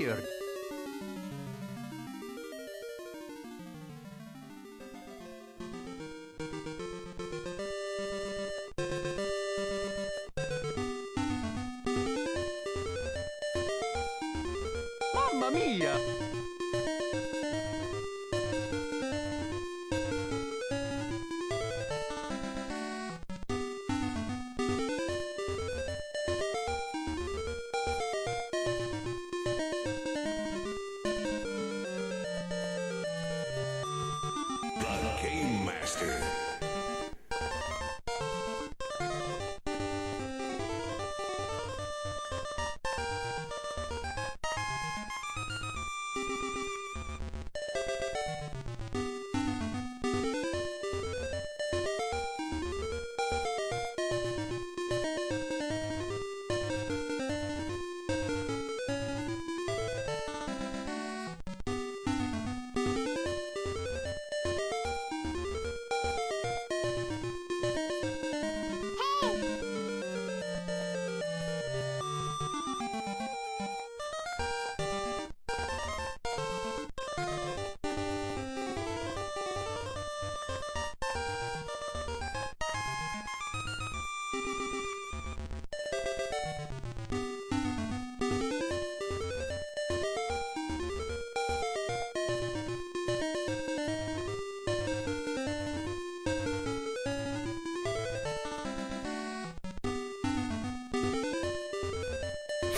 tired. Mamma mia! Game Master.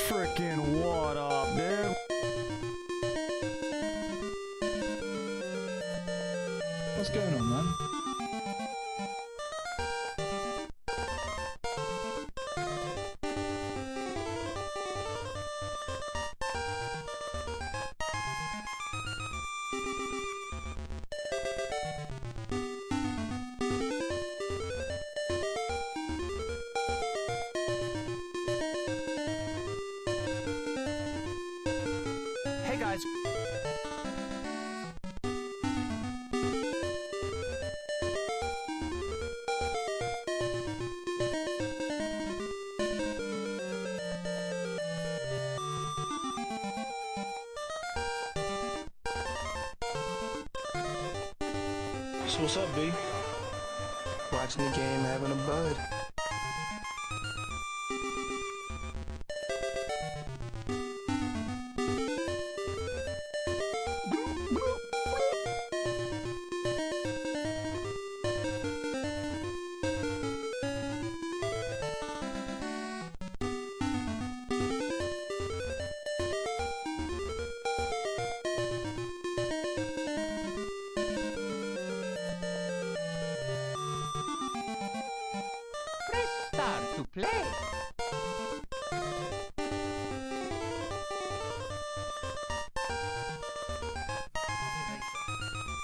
Frickin' what up, dude? What's going on, man? Hey guys. So what's up, B? Watching the game, having a bud. Press start to play.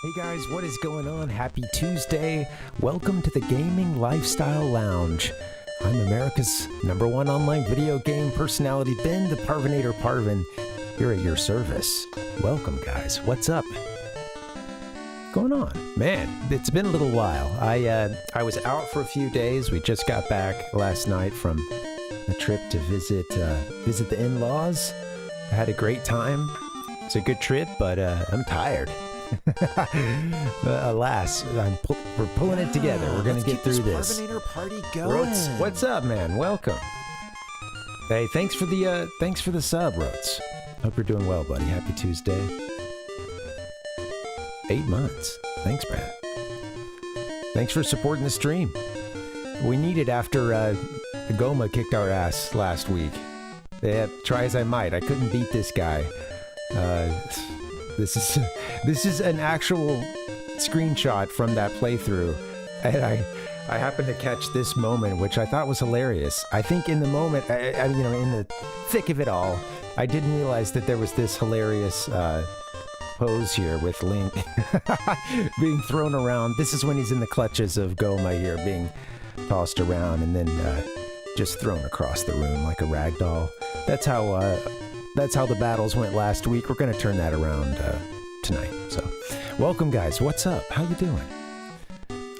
Hey guys, what is going on? Happy Tuesday. Welcome to the Gaming Lifestyle Lounge. I'm America's #1 online video game personality, Ben, the Parvinator Parvin, here at your service. Welcome, guys. What's up? Going on? Man, it's been a little while. I was out for a few days. We just got back last night from a trip to visit the in-laws. I had a great time. It's a good trip, but I'm tired. Alas, we're pulling it together. We're gonna get through this. Parvinator party going. Rotes, what's up, man? Welcome. Hey, thanks for the sub, Rotes. Hope you're doing well, buddy. Happy Tuesday. 8 months. Thanks, man. Thanks for supporting the stream. We need it after Gohma kicked our ass last week. Yeah, try as I might, I couldn't beat this guy. This is an actual screenshot from that playthrough, and I happened to catch this moment, which I thought was hilarious. I think in the moment, in the thick of it all, I didn't realize that there was this hilarious pose here with Link being thrown around. This is when he's in the clutches of Gohma here, being tossed around and then just thrown across the room like a rag doll. That's how the battles went last week. We're gonna turn that around tonight. So, welcome, guys. What's up? How you doing?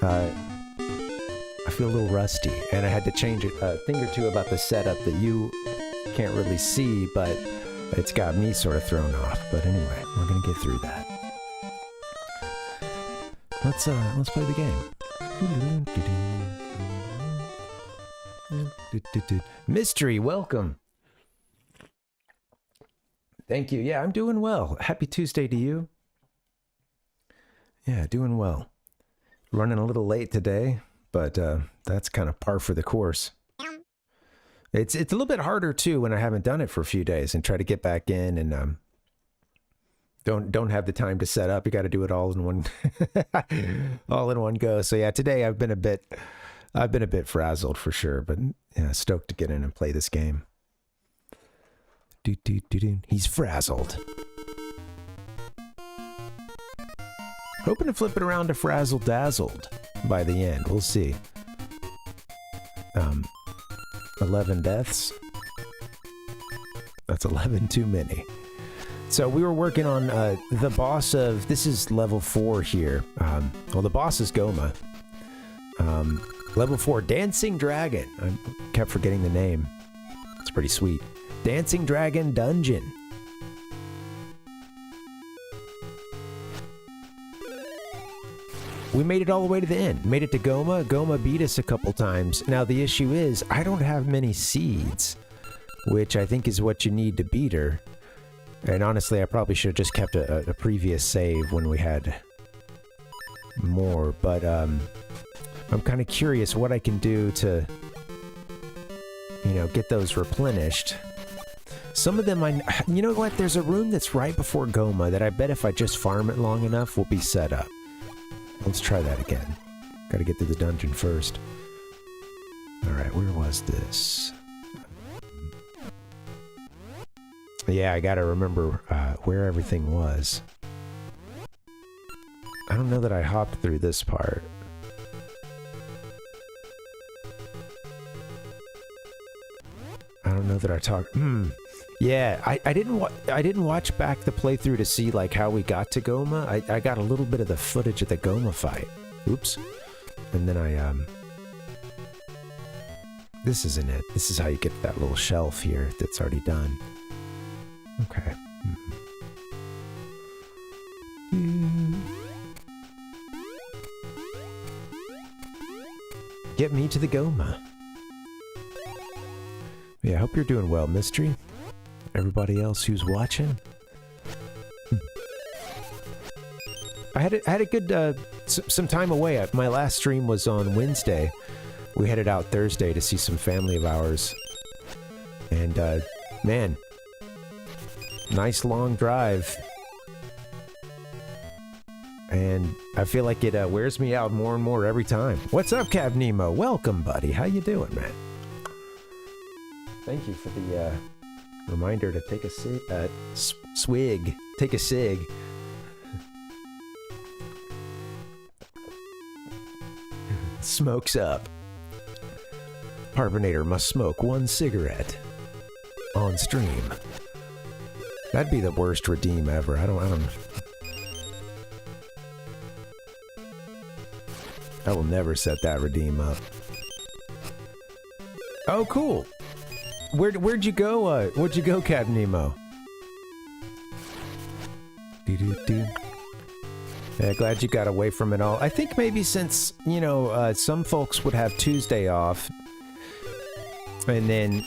I feel a little rusty, and I had to change it a thing or two about the setup that you can't really see, but It's got me sort of thrown off, but anyway, we're gonna get through that. Let's play the game. Mystery, welcome. Thank you. Yeah, I'm doing well. Happy Tuesday to you. Yeah, doing well. Running a little late today, but that's kind of par for the course. It's a little bit harder too when I haven't done it for a few days and try to get back in and don't have the time to set up. You got to do it all in one all in one go. So yeah, today I've been a bit frazzled for sure, but yeah, stoked to get in and play this game. He's frazzled. Hoping to flip it around to frazzle dazzled by the end. We'll see. 11 deaths. That's 11 too many. So we were working on the boss of, this is level 4 here. Well, the boss is Gohma. Level 4, Dancing Dragon. I kept forgetting the name. It's pretty sweet. Dancing Dragon Dungeon. We made it all the way to the end. Made it to Gohma. Gohma beat us a couple times. Now the issue is, I don't have many seeds, which I think is what you need to beat her. And honestly, I probably should have just kept a previous save when we had more. But I'm kind of curious what I can do to, you know, get those replenished. Some of them, you know what? There's a room that's right before Gohma that I bet if I just farm it long enough will be set up. Let's try that again. Gotta get to the dungeon first. Alright, where was this? Yeah, I gotta remember where everything was. I don't know that I hopped through this part. I don't know that I talked... Yeah, I didn't watch back the playthrough to see like how we got to Gohma. I got a little bit of the footage of the Gohma fight. Oops. And then this isn't it. This is how you get that little shelf here that's already done. Okay. Get me to the Gohma. Yeah, I hope you're doing well, Mystery. Everybody else who's watching. I had a good some time away. My last stream was on Wednesday. We headed out Thursday to see some family of ours. And man, nice long drive. And I feel like it wears me out more and more every time. What's up, Cab Nemo? Welcome, buddy. How you doing, man? Thank you for the reminder to take a swig. Take a cig. Smokes up. Parvinator must smoke 1 cigarette on stream. That'd be the worst redeem ever. I will never set that redeem up. Oh, cool. Where'd you go? Where'd you go, Cab Nemo? Yeah, glad you got away from it all. I think maybe since, you know, some folks would have Tuesday off, and then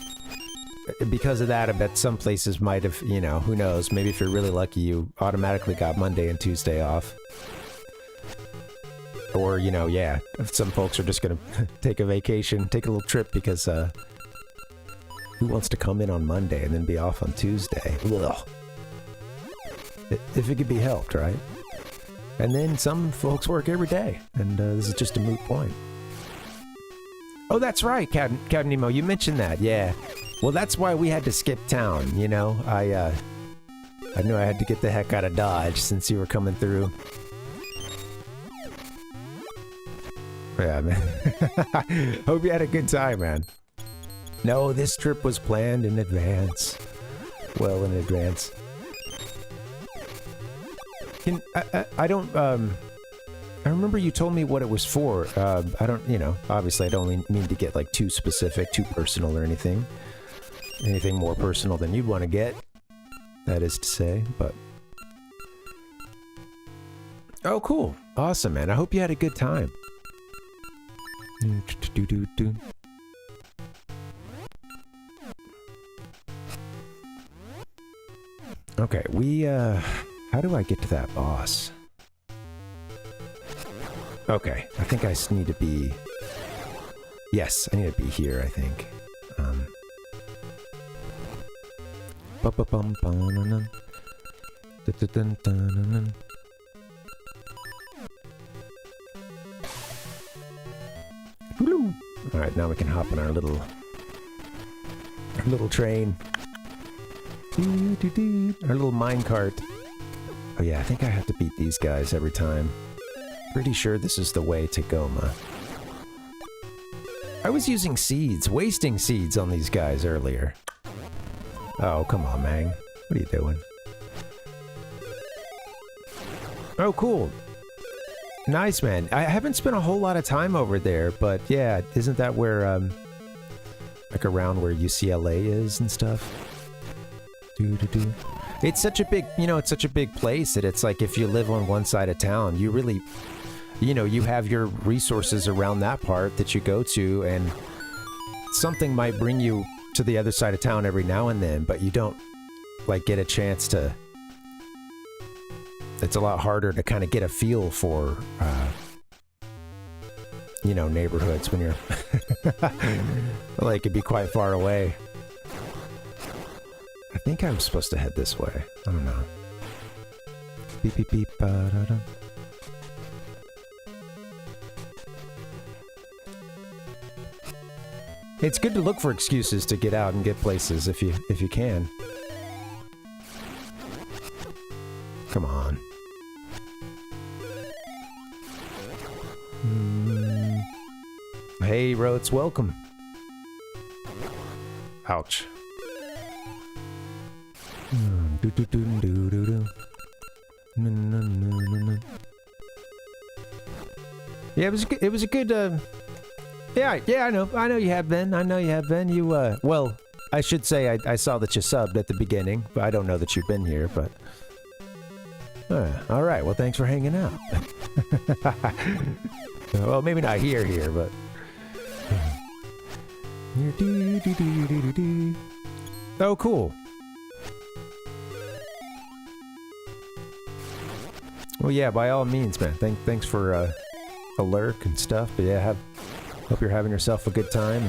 because of that, I bet some places might have, you know, who knows, maybe if you're really lucky, you automatically got Monday and Tuesday off. Or, you know, yeah, some folks are just gonna take a vacation, take a little trip because, who wants to come in on Monday and then be off on Tuesday? Ugh. If it could be helped, right? And then some folks work every day, and this is just a moot point. Oh, that's right, Captain Nemo, you mentioned that, yeah. Well, that's why we had to skip town, you know? I knew I had to get the heck out of Dodge since you were coming through. Yeah, man. Hope you had a good time, man. No, this trip was planned in advance. Well in advance. I don't, I remember you told me what it was for. I don't, you know, obviously I don't mean to get like too specific, too personal or anything. Anything more personal than you'd want to get. that is to say, but... Oh, cool. Awesome, man. I hope you had a good time. Okay, how do I get to that boss? Okay, I think I just need to be... Yes, I need to be here, I think. Alright, now we can hop in our little train. Our little minecart. Oh yeah, I think I have to beat these guys every time. Pretty sure this is the way to Gohma. I was using seeds, wasting seeds on these guys earlier. Oh, come on, Mang. What are you doing? Oh, cool. Nice, man. I haven't spent a whole lot of time over there, but yeah, isn't that where, like around where UCLA is and stuff? It's such a big, it's such a big place that it's like if you live on one side of town, you really, you have your resources around that part that you go to, and something might bring you to the other side of town every now and then, but you don't, like, get a chance to... It's a lot harder to kind of get a feel for, neighborhoods when you're... like, it'd be quite far away. I think I'm supposed to head this way. I don't know. Beep, beep, beep, ba-da-da. It's good to look for excuses to get out and get places if you can. Come on. Hey, Roats, welcome. Ouch. Yeah, it was a good, yeah, I know you have been. You, well, I should say I saw that you subbed at the beginning, but I don't know that you've been here, but... alright, well, thanks for hanging out. Well, maybe not here, but... Oh, cool. Well, yeah, by all means, man. Thanks for a lurk and stuff, but yeah, hope you're having yourself a good time.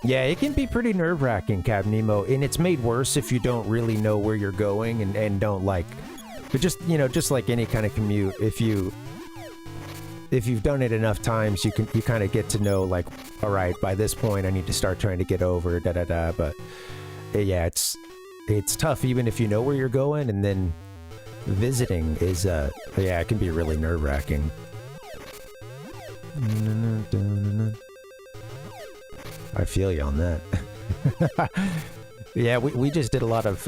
Yeah, it can be pretty nerve-wracking, Cab Nemo, and it's made worse if you don't really know where you're going and don't like... But just, just like any kind of commute, if you've done it enough times, you kind of get to know, like, all right, by this point I need to start trying to get over, da-da-da, but yeah, it's tough even if you know where you're going, and then visiting is, yeah, it can be really nerve-wracking. I feel you on that. Yeah, we just did a lot of,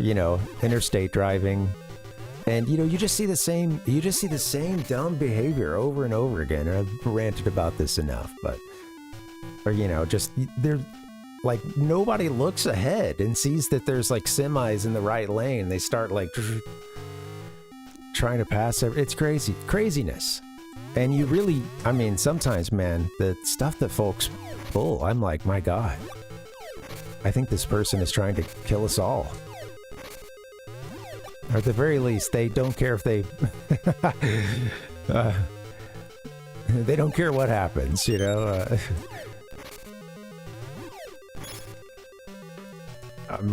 interstate driving, and you just see the same dumb behavior over and over again. And I've ranted about this enough, but just they're like, nobody looks ahead and sees that there's like semis in the right lane. They start like trying to pass. It's craziness. And you really, I mean, sometimes, man, the stuff that folks pull, I'm like, my God, I think this person is trying to kill us all. Or at the very least, they don't care if they... they don't care what happens, I'm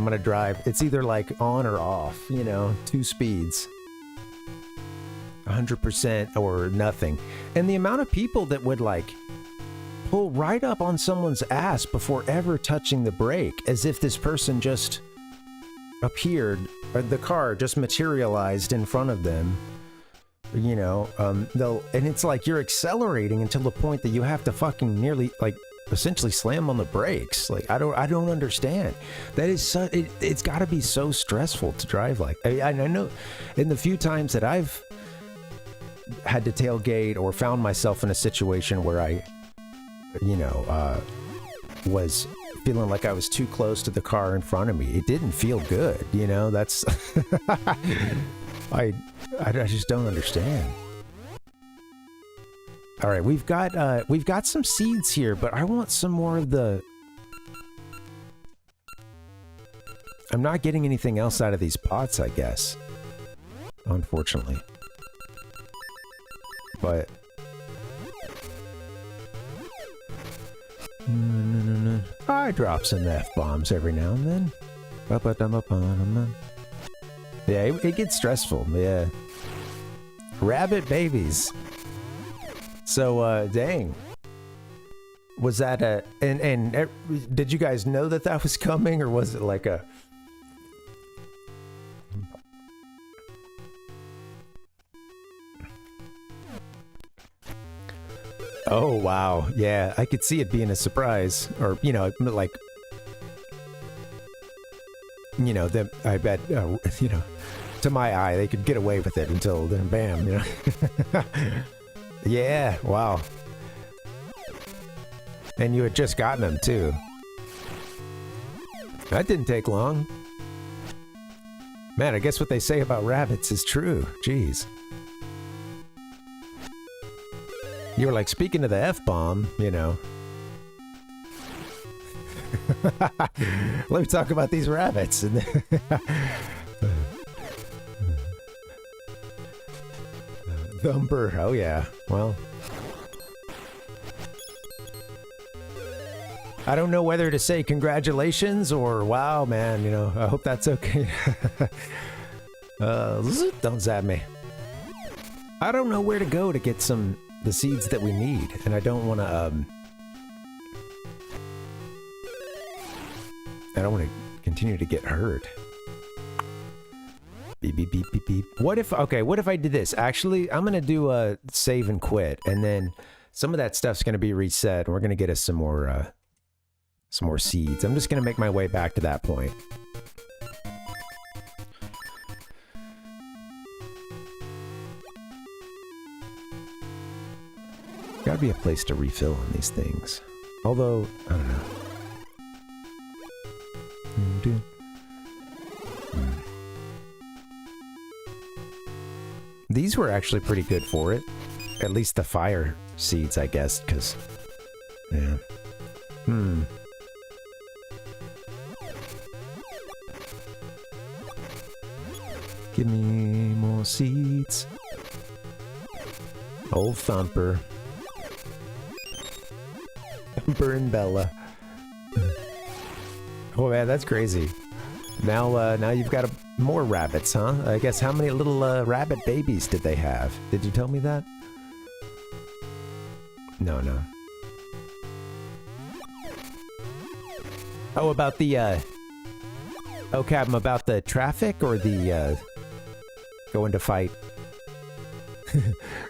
gonna drive. It's either like on or off, 2 speeds. 100% or nothing. And the amount of people that would like pull right up on someone's ass before ever touching the brake, as if this person just appeared, or the car just materialized in front of them. And it's like you're accelerating until the point that you have to fucking nearly like essentially slam on the brakes. Like I don't understand. That is so. It's got to be so stressful to drive like. I know, in the few times that I've had to tailgate or found myself in a situation where I, was feeling like I was too close to the car in front of me. It didn't feel good. That's. I just don't understand. All right, we've got some seeds here, but I want some more of the... I'm not getting anything else out of these pots, I guess. Unfortunately. But... I drop some F-bombs every now and then. Yeah, it gets stressful, yeah. Rabbit babies. So, dang. Was that a... And did you guys know that was coming, or was it like a... Oh, wow. Yeah, I could see it being a surprise. Or, like... I bet, to my eye, they could get away with it until then, bam, Yeah, wow. And you had just gotten them, too. That didn't take long. Man, I guess what they say about rabbits is true. Jeez. You were like, speaking of the F-bomb, Let me talk about these rabbits. Thumper, oh yeah. Well, I don't know whether to say congratulations or wow, man. I hope that's okay. Don't zap me. I don't know where to go to get the seeds that we need, and I don't want to. I don't want to continue to get hurt. Beep, beep, beep, beep, beep. What if I did this? Actually, I'm going to do a save and quit, and then some of that stuff's going to be reset, and we're going to get us some more seeds. I'm just going to make my way back to that point. Gotta be a place to refill on these things. Although, I don't know. These were actually pretty good for it. At least the fire seeds, I guess, because... Yeah. Give me more seeds. Old Thumper. Thumper and Bella. Oh man, that's crazy. Now you've got more rabbits, huh? I guess how many little rabbit babies did they have? Did you tell me that? No. Oh, about the oh, Captain, about the traffic or the going to fight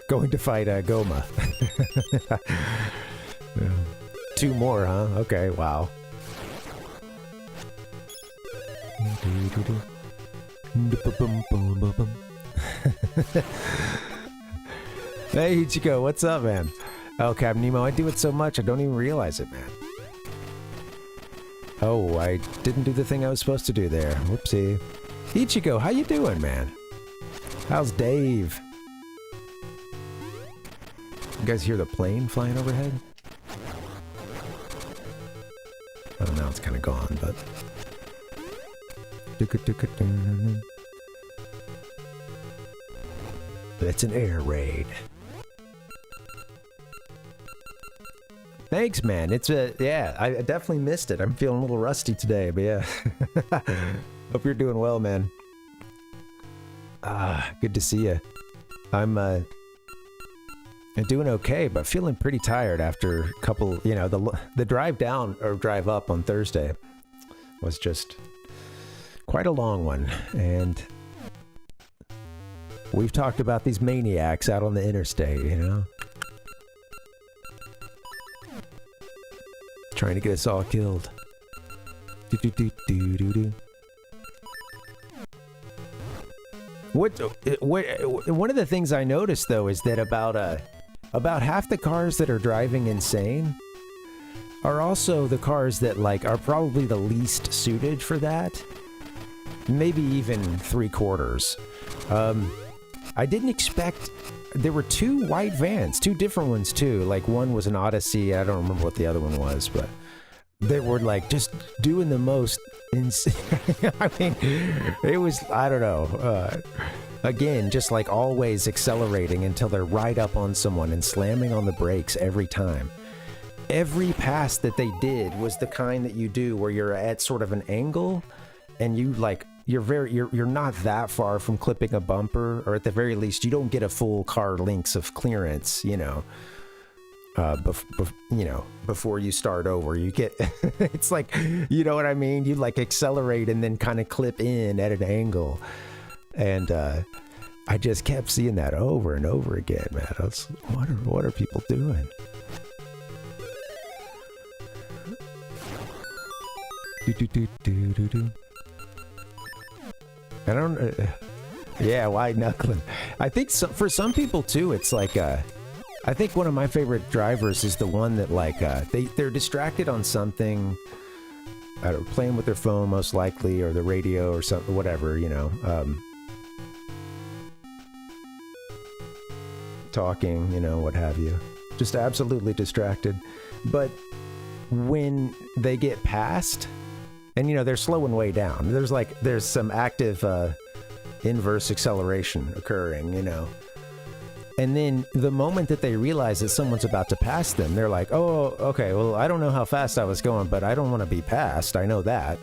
Gohma. Yeah. 2 more, huh? Okay, wow. Hey Ichigo, what's up, man? Oh, Captain Nemo, I do it so much I don't even realize it, man. Oh, I didn't do the thing I was supposed to do there. Whoopsie. Ichigo, how you doing, man? How's Dave? You guys hear the plane flying overhead? Oh, now it's kind of gone, but... It's an air raid. Thanks, man. It's yeah, I definitely missed it. I'm feeling a little rusty today, but yeah. Hope you're doing well, man. Good to see you. I'm doing okay, but feeling pretty tired after a couple, the drive down or drive up on Thursday was just quite a long one, and we've talked about these maniacs out on the interstate, Trying to get us all killed. Do, do, do, do, do, do. What, one of the things I noticed, though, is that about half the cars that are driving insane are also the cars that, like, are probably the least suited for that. Maybe even 3/4. I didn't expect... There were 2 white vans, 2 different ones, too. Like, one was an Odyssey, I don't remember what the other one was, but... They were, like, just doing the most insane... I mean, it was... I don't know. Again, just, like, always accelerating until they're right up on someone and slamming on the brakes every time. Every pass that they did was the kind that you do where you're at sort of an angle and you, like... You're not that far from clipping a bumper, or at the very least, you don't get a full car lengths of clearance, you know, before you start over. You get, it's like, you know what I mean? You like accelerate and then kind of clip in at an angle. And I just kept seeing that over and over again, man. I was, what are people doing? Do. I don't... yeah, wide knuckling. I think for some people, too, it's like... I think one of my favorite drivers is the one that, like, they're distracted on something. I don't know, playing with their phone, most likely, or the radio or something, whatever, you know. Talking, you know, what have you. Just absolutely distracted. But when they get past... And, you know, they're slowing way down. There's some active inverse acceleration occurring, you know. And then the moment that they realize that someone's about to pass them, they're like, oh, okay, well, I don't know how fast I was going, but I don't want to be passed. I know that.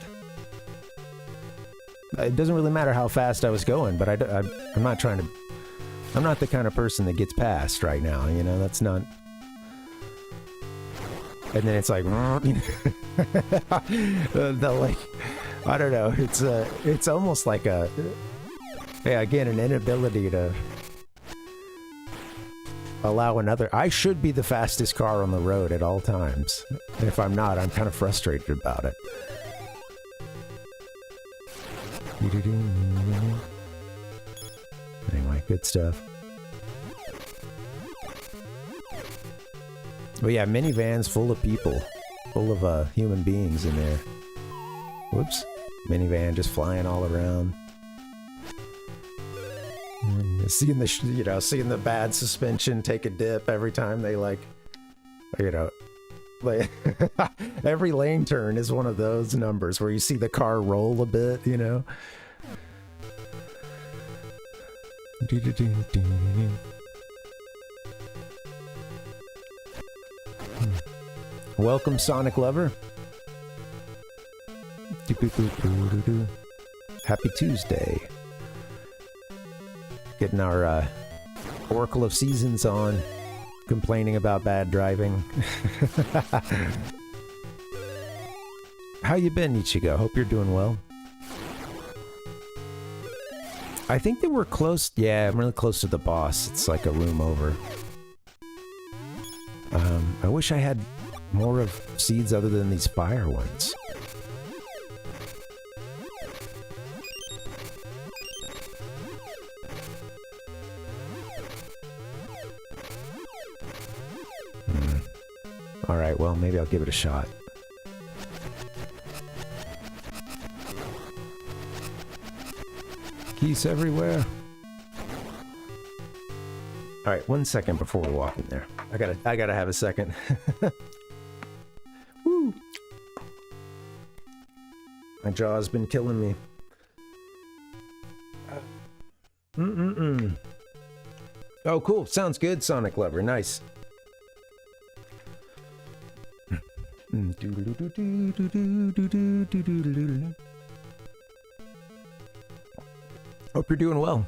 It doesn't really matter how fast I was going, but I'm not trying to... I'm not the kind of person that gets passed right now, you know. That's not... And then it's like, the like, I don't know. It's almost like again, an inability to allow another. I should be the fastest car on the road at all times. And if I'm not, I'm kind of frustrated about it. Anyway, good stuff. But yeah, minivans full of people. Full of human beings in there. Whoops. Minivan just flying all around. And seeing seeing the bad suspension take a dip every time they, like, you know, like every lane turn is one of those numbers where you see the car roll a bit, you know. Welcome, Sonic Lover. Happy Tuesday. Getting our Oracle of Seasons on, complaining about bad driving. How you been, Ichigo? Hope you're doing well. I think that we're close. Yeah, I'm really close to the boss. It's like a room over. I wish I had more of seeds other than these fire ones. Alright, well, maybe I'll give it a shot. Geese everywhere. Alright, 1 second before we walk in there. I gotta have a second. Woo! My jaw's been killing me. Oh, cool. Sounds good, Sonic Lover. Nice. Hope you're doing well.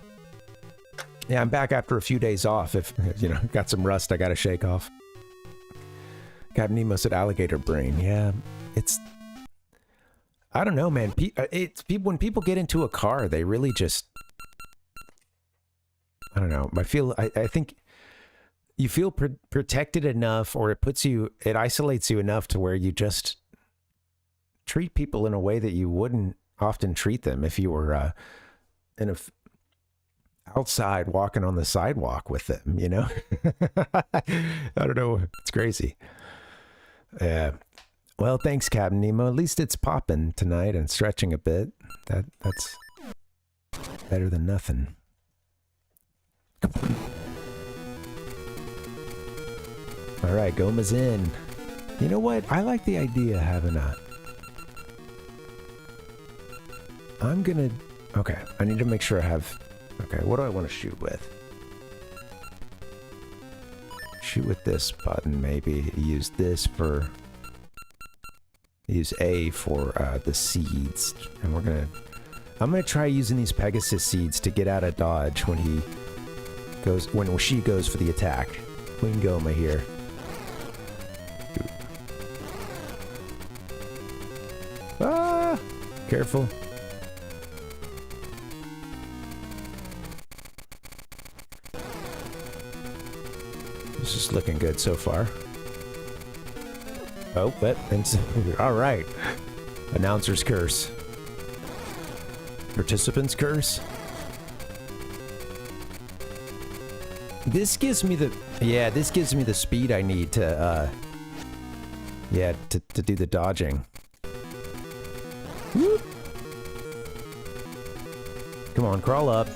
Yeah, I'm back after a few days off. If, you know, got some rust I gotta shake off. Captain Nemo said alligator brain. Yeah, it's... I don't know, man. When people get into a car, they really just... I don't know. I think... you feel protected enough, or it isolates you enough to where you just treat people in a way that you wouldn't often treat them if you were outside walking on the sidewalk with them, you know? I don't know. It's crazy. Yeah. Well, thanks, Captain Nemo. At least it's popping tonight and stretching a bit. That's better than nothing. All right, Gohma's in. You know what? I like the idea of having okay, I need to make sure I have... Okay, what do I want to shoot with? Shoot with this button, maybe. Use this for... Use A for the seeds. And I'm gonna try using these Pegasus seeds to get out of dodge when she goes for the attack. Queen Gohma here. Ah! Careful. This is looking good so far. Oh, all right. Announcer's curse. Participant's curse. This gives me the speed I need to do the dodging. Whoop. Come on, crawl up.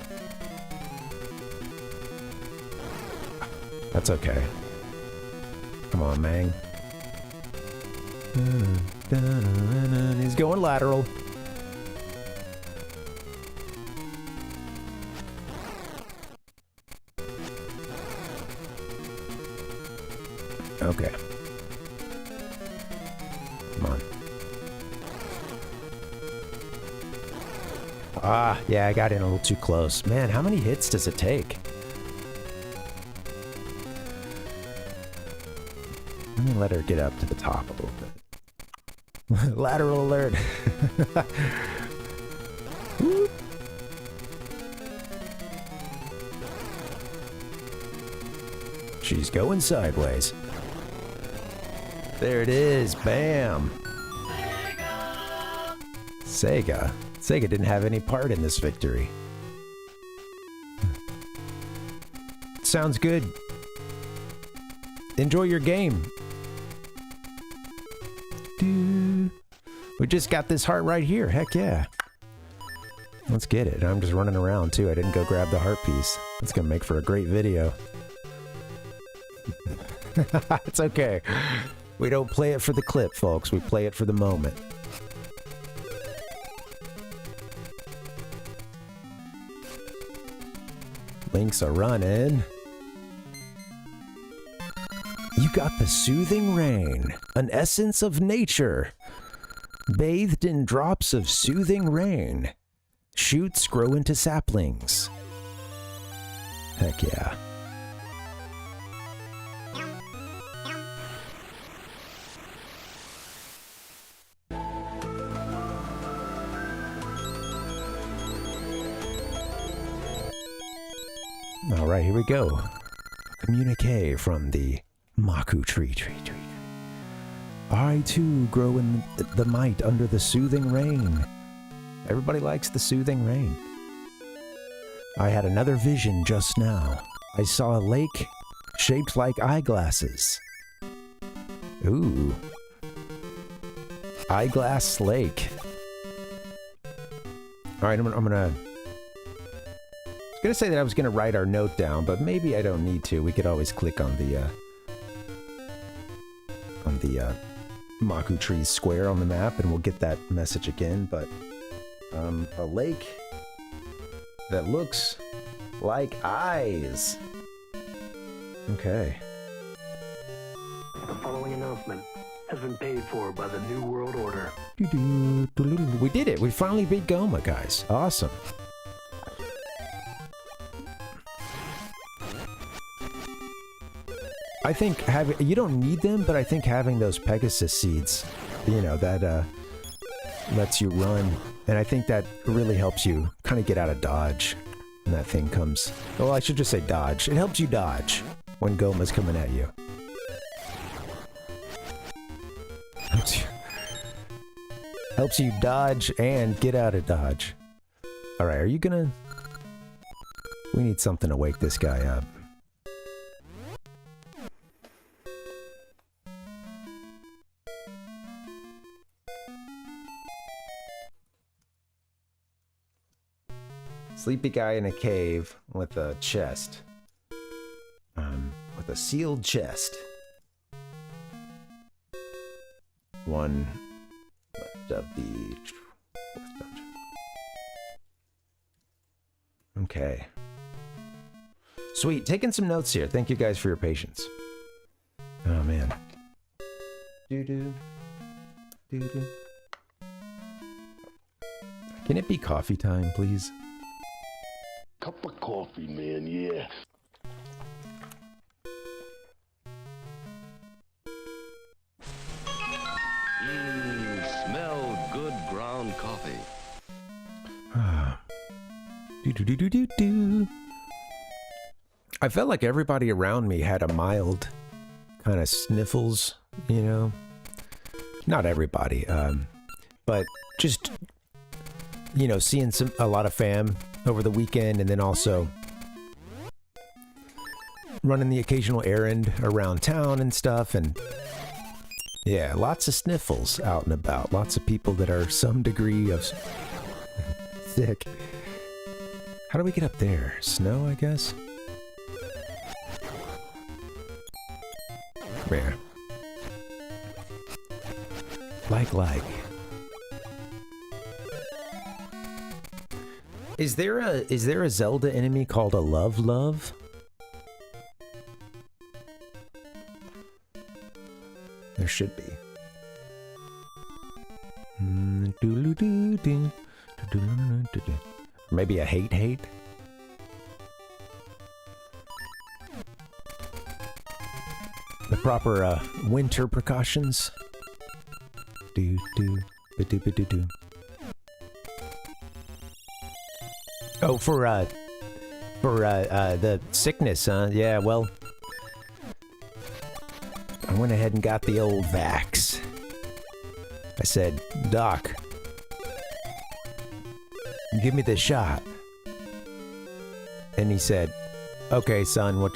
That's okay. Come on, Mang. He's going lateral. Okay. Come on. Ah, yeah, I got in a little too close. Man, how many hits does it take? Let me let her get up to the top a little bit. Lateral alert. She's going sideways. There it is. Bam. Sega. Sega didn't have any part in this victory. Sounds good. Enjoy your game. We just got this heart right here. Heck yeah. Let's get it. I'm just running around too. I didn't go grab the heart piece. It's gonna make for a great video. It's okay. We don't play it for the clip, folks. We play it for the moment. Links are running. You got the soothing rain, an essence of nature. Bathed in drops of soothing rain. Shoots grow into saplings. Heck yeah. All right, here we go. Communique from the Maku tree. I too grow in the might under the soothing rain. Everybody likes the soothing rain. I had another vision just now. I saw a lake shaped like eyeglasses. Ooh. Eyeglass Lake. All right, I'm gonna say that I was gonna write our note down, but maybe I don't need to. We could always click on the Maku Tree's square on the map, and we'll get that message again. But a lake that looks like eyes. Okay. The following announcement has been paid for by the New World Order. We did it. We finally beat Gohma, guys. Awesome. I think you don't need them, but I think having those Pegasus seeds, you know, that lets you run, and I think that really helps you kind of get out of dodge when that thing comes. Well, I should just say dodge. It helps you dodge when Gohma's coming at you. Helps you dodge and get out of dodge. Alright, are you gonna... We need something to wake this guy up. Sleepy guy in a cave with a chest. With a sealed chest. One left of the fourth dungeon. Okay. Sweet. Taking some notes here. Thank you guys for your patience. Oh, man. Doo-doo. Doo-doo. Can it be coffee time, please? Cup of coffee, man, yeah. Smell good ground coffee. Do-do-do-do-do-do. I felt like everybody around me had a mild kind of sniffles, you know? Not everybody, but just, you know, seeing a lot of fam over the weekend, and then also running the occasional errand around town and stuff, and yeah, lots of sniffles out and about. Lots of people that are some degree of sick. How do we get up there? Snow, I guess? Where? Like. Is there a Zelda enemy called a Love? There should be. Maybe a hate? The proper winter precautions. Oh, for the sickness, huh? Yeah, well, I went ahead and got the old vax. I said, Doc, give me the shot. And he said, okay, son, well,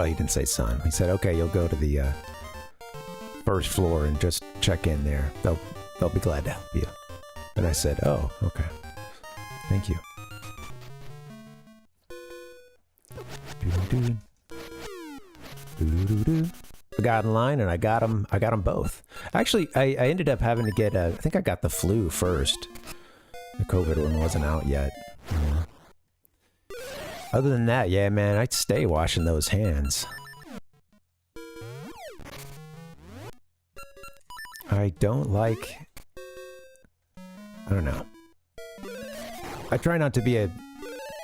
he didn't say son. He said, okay, you'll go to the first floor and just check in there. They'll be glad to help you. And I said, oh, okay. Thank you. I got in line and I got them both. Actually, I ended up having to get I think I got the flu first. The COVID one wasn't out yet. Yeah. Other than that, yeah, man, I'd stay washing those hands. I don't know. I try not to be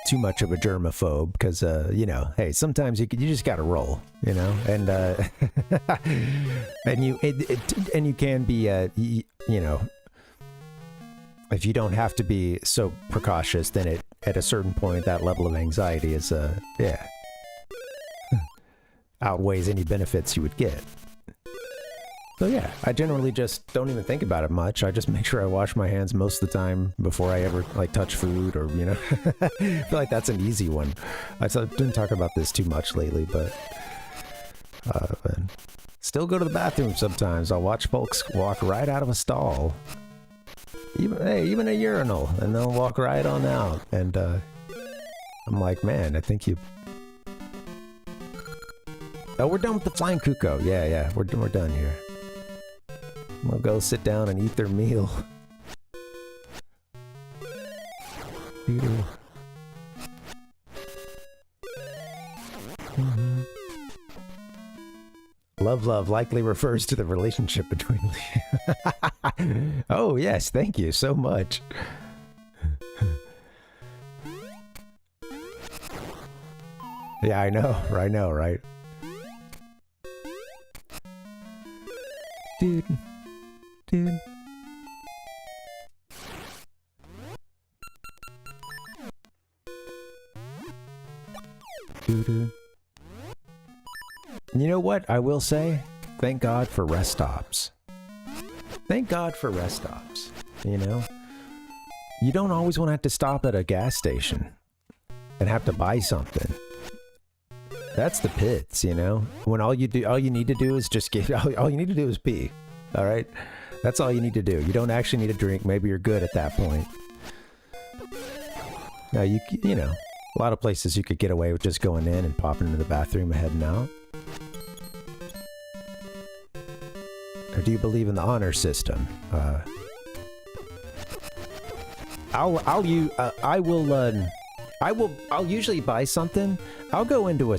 too much of a germaphobe, because you know, hey, sometimes you just gotta roll, you know, and and you can be you know, if you don't have to be so precautious, then at a certain point that level of anxiety is yeah, outweighs any benefits you would get. So yeah, I generally just don't even think about it much. I just make sure I wash my hands most of the time before I ever like touch food, or, you know, I feel like that's an easy one. I didn't talk about this too much lately, but still go to the bathroom sometimes. I'll watch folks walk right out of a stall, even a urinal, and they'll walk right on out. And I'm like, man, I think you. Oh, we're done with the flying cuckoo. Yeah, we're done here. They'll go sit down and eat their meal. Love likely refers to the relationship between... Oh, yes, thank you so much. Yeah, I know, right? Dude. You know what? I will say, thank God for rest stops. Thank God for rest stops. You know? You don't always want to have to stop at a gas station and have to buy something. That's the pits, you know? When all you need to do is just get, all you need to do is pee. All right? That's all you need to do. You don't actually need a drink. Maybe you're good at that point. Now, you know, a lot of places you could get away with just going in and popping into the bathroom and heading out. Or do you believe in the honor system? I'll usually buy something. I'll go into a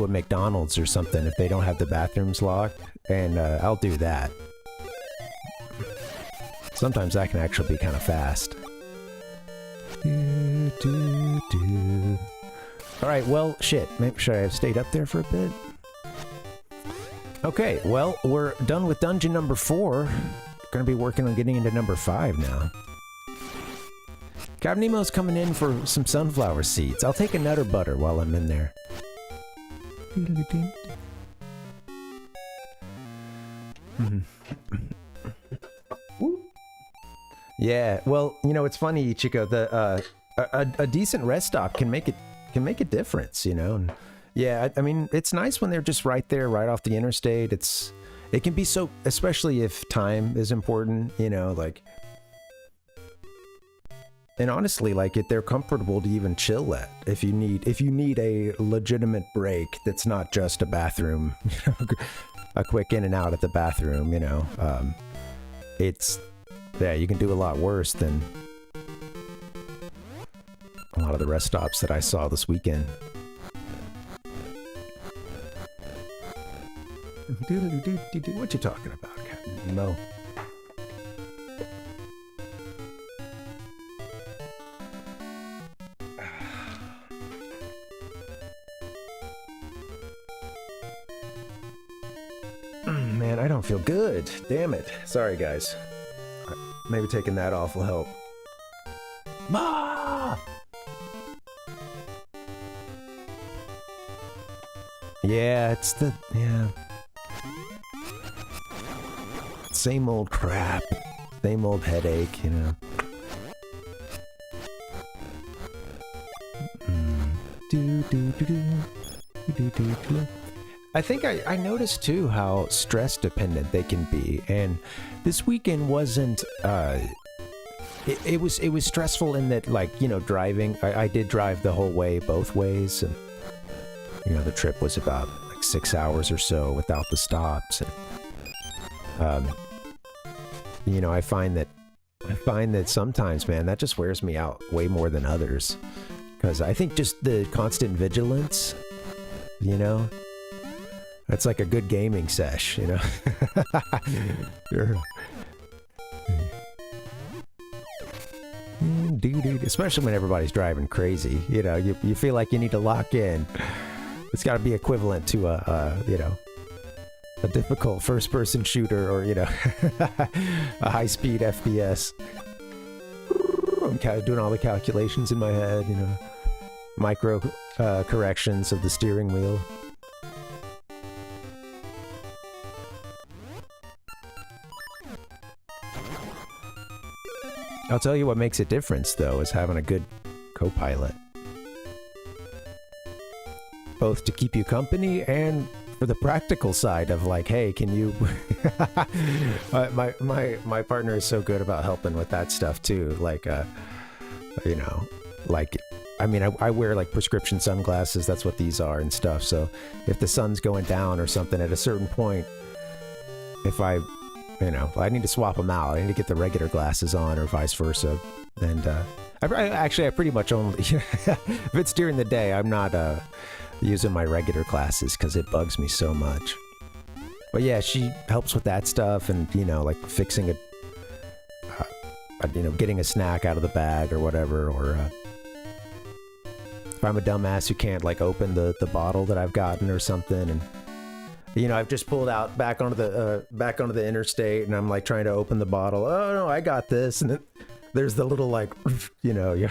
McDonald's or something if they don't have the bathrooms locked, and I'll do that. Sometimes that can actually be kind of fast. Alright, well, shit. Maybe should I have stayed up there for a bit? Okay, well, we're done with dungeon number 4. Gonna be working on getting into number 5 now. Captain Nemo's coming in for some sunflower seeds. I'll take a Nutter Butter while I'm in there. Yeah, well, you know, it's funny, Ichiko, a decent rest stop can make a difference, you know. And yeah, I mean, it's nice when they're just right there, right off the interstate. It can be so, especially if time is important, you know, like. And honestly, like, they're comfortable to even chill at if you need a legitimate break that's not just a bathroom, you know, a quick in and out at the bathroom, you know. Yeah, you can do a lot worse than a lot of the rest stops that I saw this weekend. What you talking about, Captain Nemo? Man, I don't feel good. Damn it. Sorry, guys. Maybe taking that off will help. Ma! Yeah, yeah. Same old crap. Same old headache, you know. I think I noticed too how stress dependent they can be, and this weekend wasn't. It was stressful in that, like, you know, driving. I did drive the whole way, both ways, and you know the trip was about like 6 hours or so without the stops. And you know, I find that sometimes, man, that just wears me out way more than others, because I think just the constant vigilance, you know. That's like a good gaming sesh, you know? Especially when everybody's driving crazy, you know, you feel like you need to lock in. It's got to be equivalent to you know, a difficult first-person shooter, or, you know, a high-speed FPS. I'm kind of doing all the calculations in my head, you know, micro corrections of the steering wheel. I'll tell you what makes a difference, though, is having a good co-pilot. Both to keep you company and for the practical side of, like, hey, can you... my partner is so good about helping with that stuff, too. Like, you know, like... I mean, I wear, like, prescription sunglasses. That's what these are and stuff. So if the sun's going down or something at a certain point, if I... You know, I need to swap them out. I need to get the regular glasses on, or vice versa. And I pretty much only, if it's during the day, I'm not using my regular glasses because it bugs me so much. But yeah, she helps with that stuff, and, you know, like fixing it, you know, getting a snack out of the bag or whatever. Or if I'm a dumbass who can't, like, open the bottle that I've gotten or something, and, you know, I've just pulled out back onto the interstate, and I'm like trying to open the bottle. Oh no, I got this, and There's the little like, you know,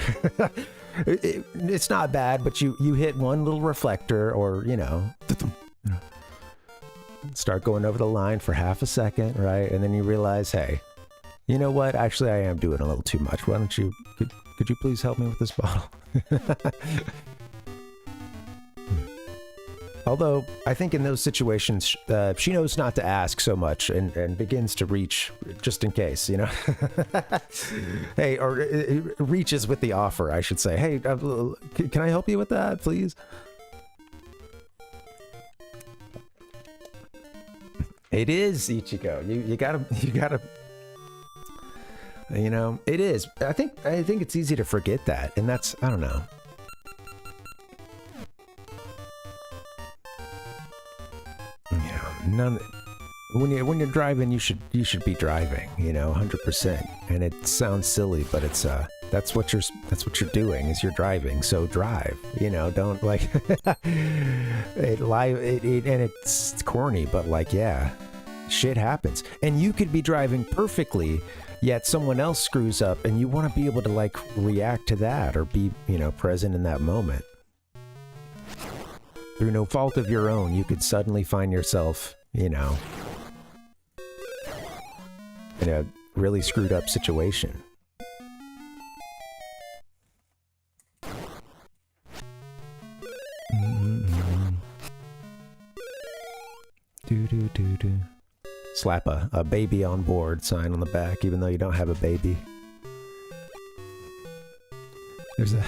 it's not bad, but you hit one little reflector, or you know, start going over the line for half a second, right? And then you realize, hey, you know what? Actually, I am doing a little too much. Why don't you, could you please help me with this bottle? Although, I think in those situations, she knows not to ask so much and begins to reach just in case, you know? Hey, or reaches with the offer, I should say. Hey, can I help you with that, please? It is, Ichigo. You gotta, you know, it is. I think it's easy to forget that, and that's, I don't know. When you're driving, you should be driving, you know, 100%. And it sounds silly, but it's that's what you're doing, is you're driving. So drive, you know, don't like and it's corny, but like, yeah, shit happens. And you could be driving perfectly, yet someone else screws up, and you want to be able to like react to that, or be, you know, present in that moment. Through no fault of your own, you could suddenly find yourself, you know, in a really screwed up situation. Do. Slap a baby on board sign on the back, even though you don't have a baby. There's a...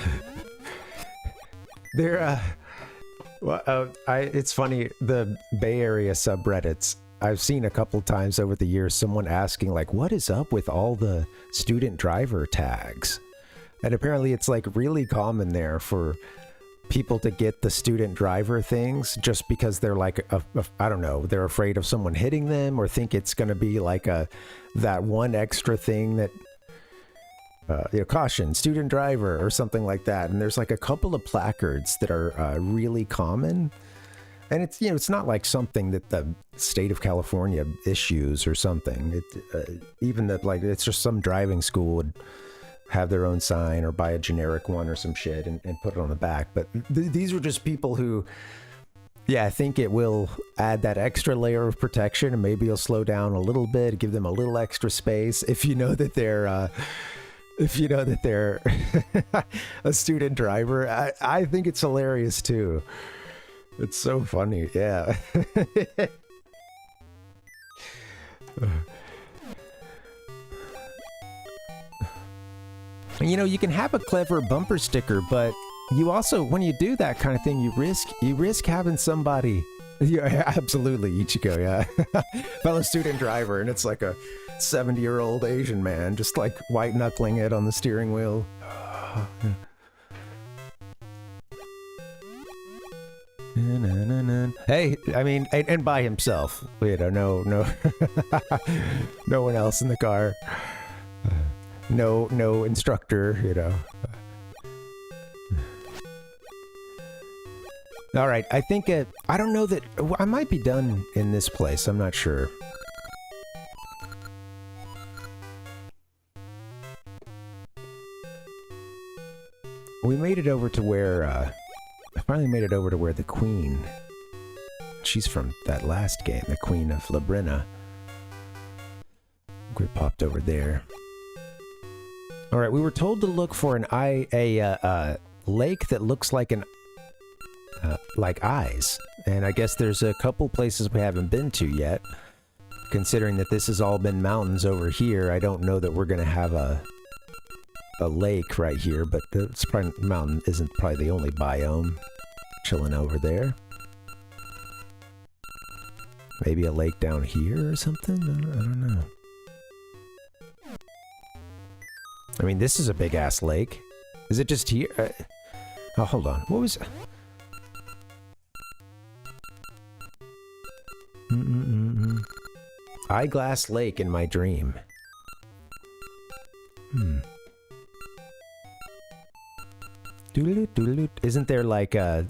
it's funny, the Bay Area subreddits, I've seen a couple times over the years someone asking like, what is up with all the student driver tags? And apparently it's like really common there for people to get the student driver things just because they're like, I don't know, they're afraid of someone hitting them, or think it's going to be like that one extra thing that, you know, caution, student driver, or something like that. And there's like a couple of placards that are really common. And it's, you know, it's not like something that the state of California issues or something. Even that, like, it's just some driving school would have their own sign or buy a generic one or some shit and put it on the back. But these were just people who, yeah, I think it will add that extra layer of protection, and maybe you'll slow down a little bit, give them a little extra space if you know that they're... if you know that they're a student driver. I think it's hilarious too. It's so funny, yeah. You know, you can have a clever bumper sticker, but you also, when you do that kind of thing, you risk having somebody... Yeah, absolutely, Ichigo, yeah. Fellow student driver, and it's like a 70-year-old Asian man just like white-knuckling it on the steering wheel. Hey, I mean, and by himself, you know, no no one else in the car, no instructor, you know. All right, I think I don't know that I might be done in this place. I'm not sure. We made it over to where I finally made it over to where the queen. She's from that last game, the Queen of Labrina. We popped over there. All right, we were told to look for a lake that looks like an like eyes, and I guess there's a couple places we haven't been to yet. Considering that this has all been mountains over here, I don't know that we're gonna have a lake right here, but it's probably, mountain isn't probably the only biome chilling over there. Maybe a lake down here or something? I don't know. I mean, this is a big ass lake. Is it just here? Oh, hold on. What was... Eyeglass Lake in my dream. Isn't there like a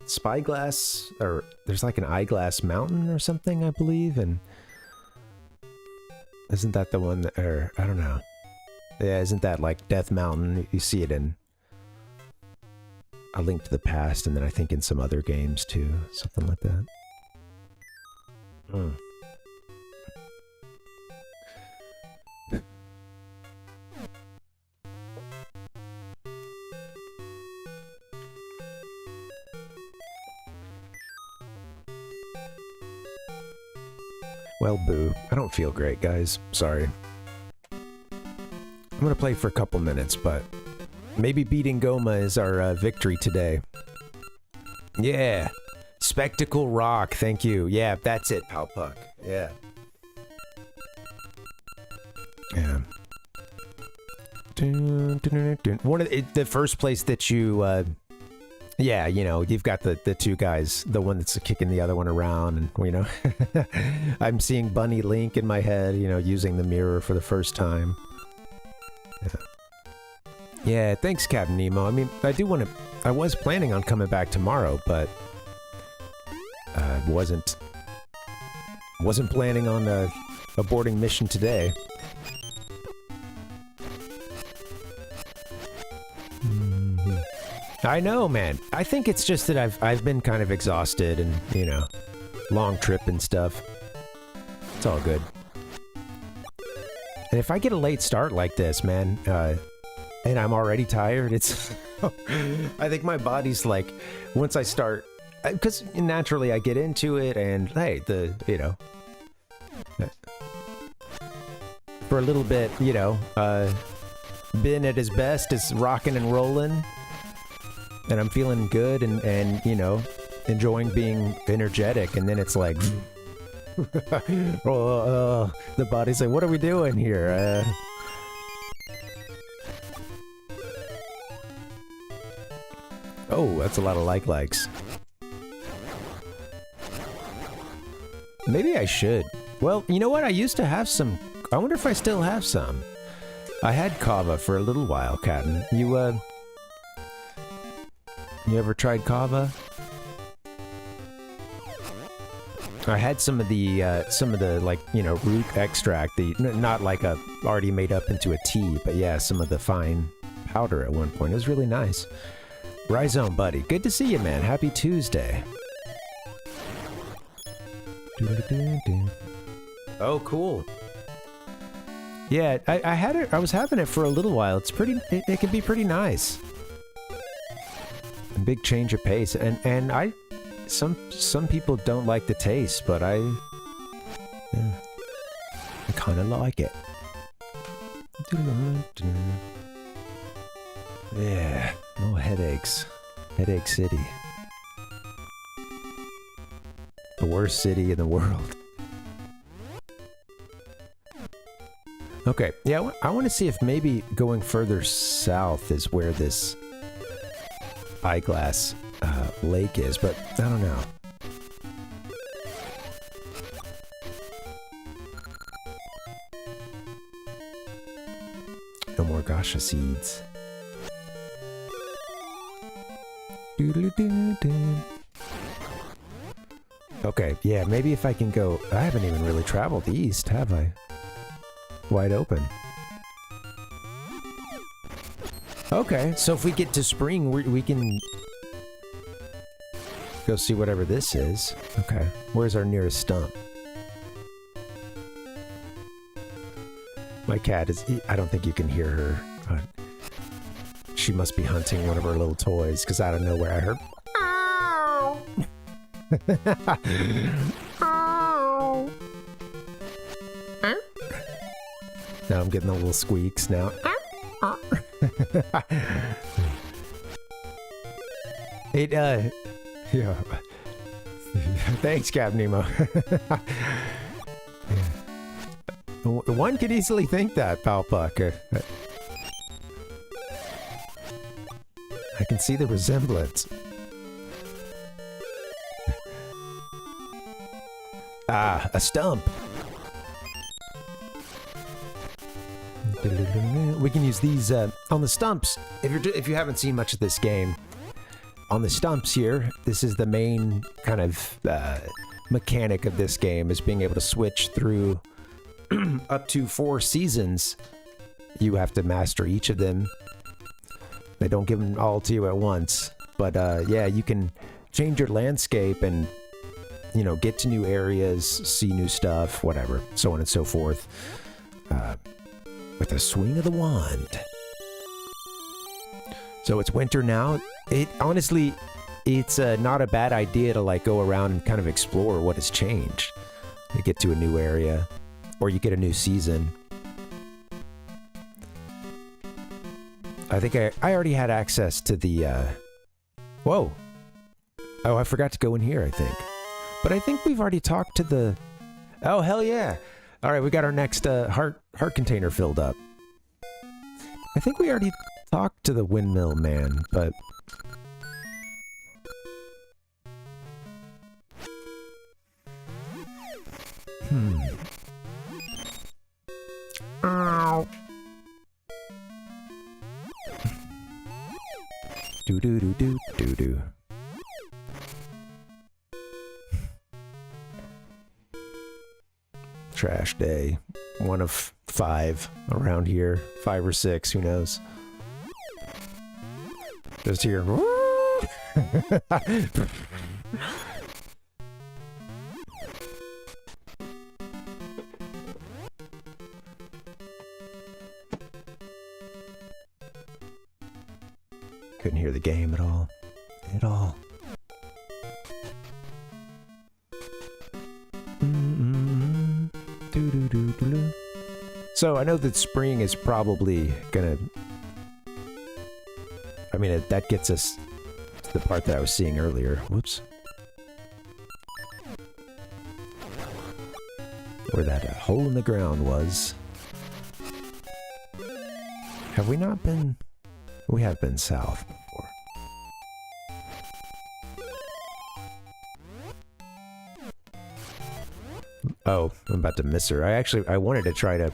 spyglass, or there's like an eyeglass mountain or something, I believe, and isn't that the one that, or I don't know. Yeah, isn't that like Death Mountain? You see it in A Link to the Past, and then I think in some other games too, something like that. Hmm. Well, boo. I don't feel great, guys. Sorry. I'm gonna play for a couple minutes, but maybe beating Gohma is our victory today. Yeah. Spectacle Rock, thank you. Yeah, that's it, Palpuck. Yeah. Yeah. One of the first place that you, yeah, you know, you've got the two guys, the one that's kicking the other one around, and, you know, I'm seeing Bunny Link in my head, you know, using the mirror for the first time. Yeah, thanks, Captain Nemo. I mean, I was planning on coming back tomorrow, but wasn't planning on aborting mission today. I know, man. I think it's just that I've been kind of exhausted and, you know, long trip and stuff. It's all good. And if I get a late start like this, man, and I'm already tired, it's... I think my body's like, once I start... Because naturally I get into it, and, hey, you know... For a little bit, you know, Ben at his best is rocking and rolling. And I'm feeling good and, you know, enjoying being energetic, and then it's like... the body's like, what are we doing here? Oh, that's a lot of likes. Maybe I should. Well, you know what? I used to have some... I wonder if I still have some. I had kava for a little while, Captain. You ever tried kava? I had some of the like, you know, root extract, not like a already made up into a tea, but yeah, some of the fine powder at one point. It was really nice. Rhizome buddy, good to see you, man. Happy Tuesday. Oh, cool. Yeah, I had it. I was having it for a little while. It's pretty. It can be pretty nice. A big change of pace, and I. Some people don't like the taste, but I kind of like it. Yeah, no headaches. Headache City. The worst city in the world. Okay, yeah, I want to see if maybe going further south is where this eyeglass lake is, but I don't know. No more Gasha seeds. Okay, yeah, maybe if I can go... I haven't even really traveled east, have I? Wide open. Okay, so if we get to spring, we can... go see whatever this is. Okay, where's our nearest stump? My cat is... I don't think you can hear her. She must be hunting one of her little toys, because out of nowhere I heard... Now I'm getting the little squeaks now. It, yeah. Thanks, Cap Nemo. One could easily think that, Palpuck. I can see the resemblance. Ah, a stump. We can use these on the stumps. If you haven't seen much of this game, on the stumps here, this is the main kind of mechanic of this game, is being able to switch through up to 4 seasons you have to master each of them. They don't give them all to you at once. But yeah, you can change your landscape and, you know, get to new areas, see new stuff, whatever, so on and so forth. With a swing of the wand. So it's winter now. Honestly, it's not a bad idea to like go around and kind of explore what has changed. You get to a new area, or you get a new season. I think I already had access to the, whoa. Oh, I forgot to go in here, I think. But I think we've already talked to the, oh, hell yeah. All right, we got our next heart container filled up. I think we already talked to the windmill man, but... Ow. Do. Trash day. One of 5 around here. 5 or 6, who knows? Just here. Couldn't hear the game at all. At all. So I know that spring is probably gonna... I mean, that gets us to the part that I was seeing earlier. Whoops. Where that hole in the ground was. Have we not been... We have been south before. Oh, I'm about to miss her. I wanted to try to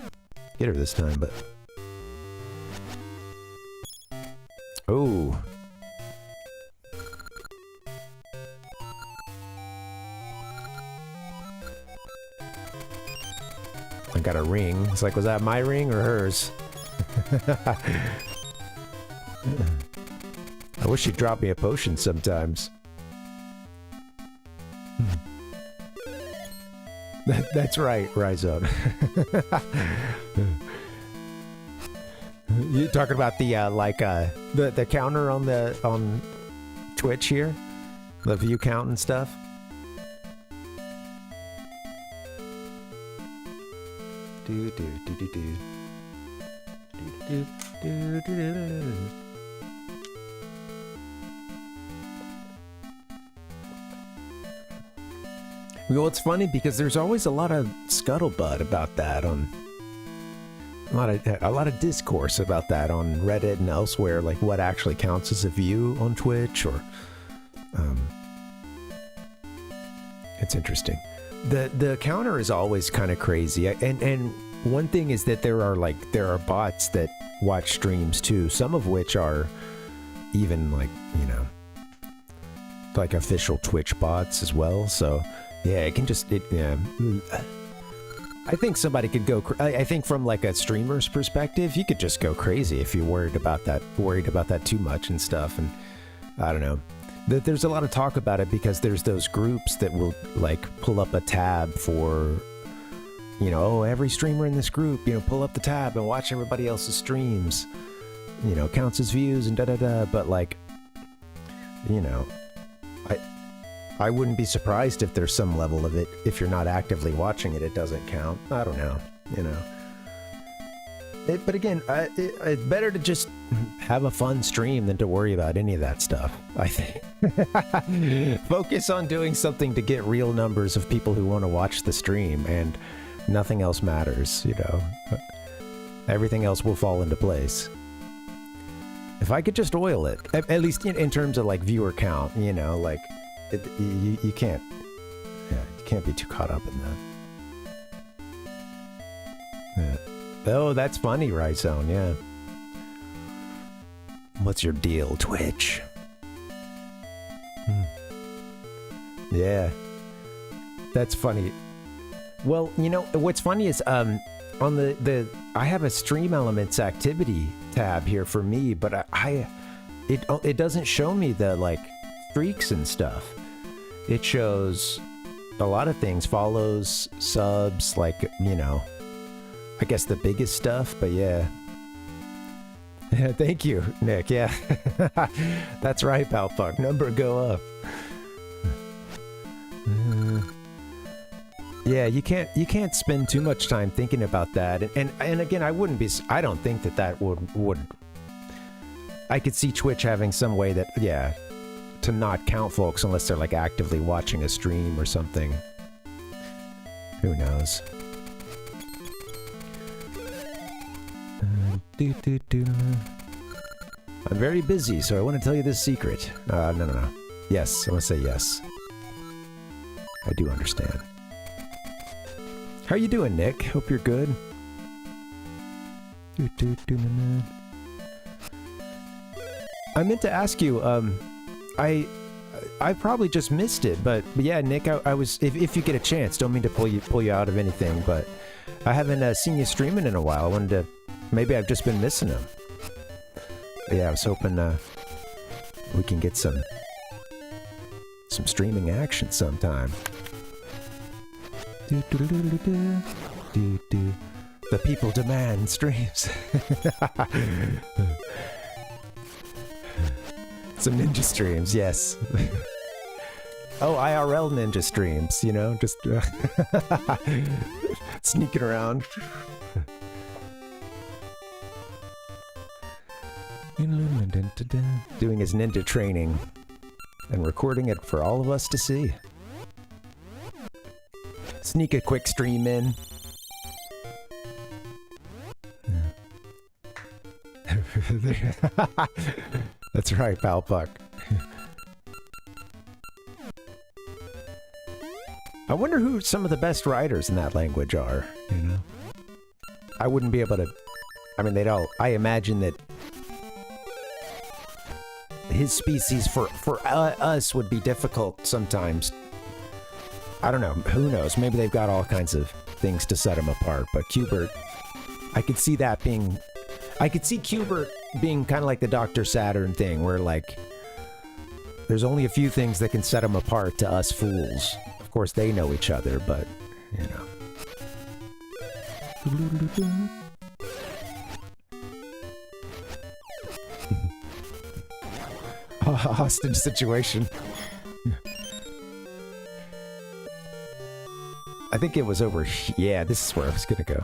get her this time, but... Oh. I got a ring. It's like, was that my ring or hers? I wish she'd drop me a potion sometimes. That's right, Rise-Up. You talking about the the counter on Twitch here, the view count and stuff. Well, it's funny because there's always a lot of scuttlebutt about that on a lot of discourse about that on Reddit and elsewhere, like what actually counts as a view on Twitch, or it's interesting. The counter is always kind of crazy, and one thing is that there are bots that watch streams too, some of which are even like, you know, like official Twitch bots as well. So yeah, it can just yeah. I think somebody could go. I think from like a streamer's perspective, you could just go crazy if you're worried about that too much and stuff. And I don't know. There's a lot of talk about it because there's those groups that will like pull up a tab for, you know, oh, every streamer in this group, you know, pull up the tab and watch everybody else's streams, you know, counts as views and da-da-da. But like, you know, I wouldn't be surprised if there's some level of it. If you're not actively watching it, it doesn't count. I don't know, you know. But again, it's better to just have a fun stream than to worry about any of that stuff, I think. Focus on doing something to get real numbers of people who want to watch the stream, and nothing else matters, you know. Everything else will fall into place. If I could just oil it, at least in terms of like viewer count, you know, like you can't, yeah, you can't be too caught up in that. Yeah. Oh, that's funny, right, Zone, yeah. What's your deal, Twitch? Yeah. That's funny. Well, you know, what's funny is on I have a stream elements activity tab here for me, but it doesn't show me the like streaks and stuff. It shows a lot of things, follows, subs, like, you know, I guess the biggest stuff, but yeah. Thank you, Nick. Yeah. That's right, Palpuck. Number go up. Yeah, you can't spend too much time thinking about that. And again, I don't think that would I could see Twitch having some way that, yeah, to not count folks unless they're like actively watching a stream or something. Who knows? I'm very busy, so I want to tell you this secret. No. Yes, I want to say yes. I do understand. How you doing, Nick? Hope you're good. I meant to ask you, I probably just missed it, but yeah, Nick, I was, if you get a chance, don't mean to pull you out of anything, but I haven't seen you streaming in a while. I wanted to, maybe I've just been missing them. But yeah, I was hoping we can get some streaming action sometime. The people demand streams. Some ninja streams, yes. Oh, IRL ninja streams, you know, just sneaking around. Doing his ninja training and recording it for all of us to see. Sneak a quick stream in. That's right, Palpuck. I wonder who some of the best writers in that language are, you know? I wouldn't be able to... I mean, they'd all... I imagine that his species for us would be difficult sometimes. I don't know. Who knows? Maybe they've got all kinds of things to set him apart. But Qbert, I could see that being... I could see Qbert being kind of like the Dr. Saturn thing, where, like, there's only a few things that can set him apart to us fools. Of course, they know each other, but, you know. Hostage situation. I think it was over... Yeah, this is where I was gonna go.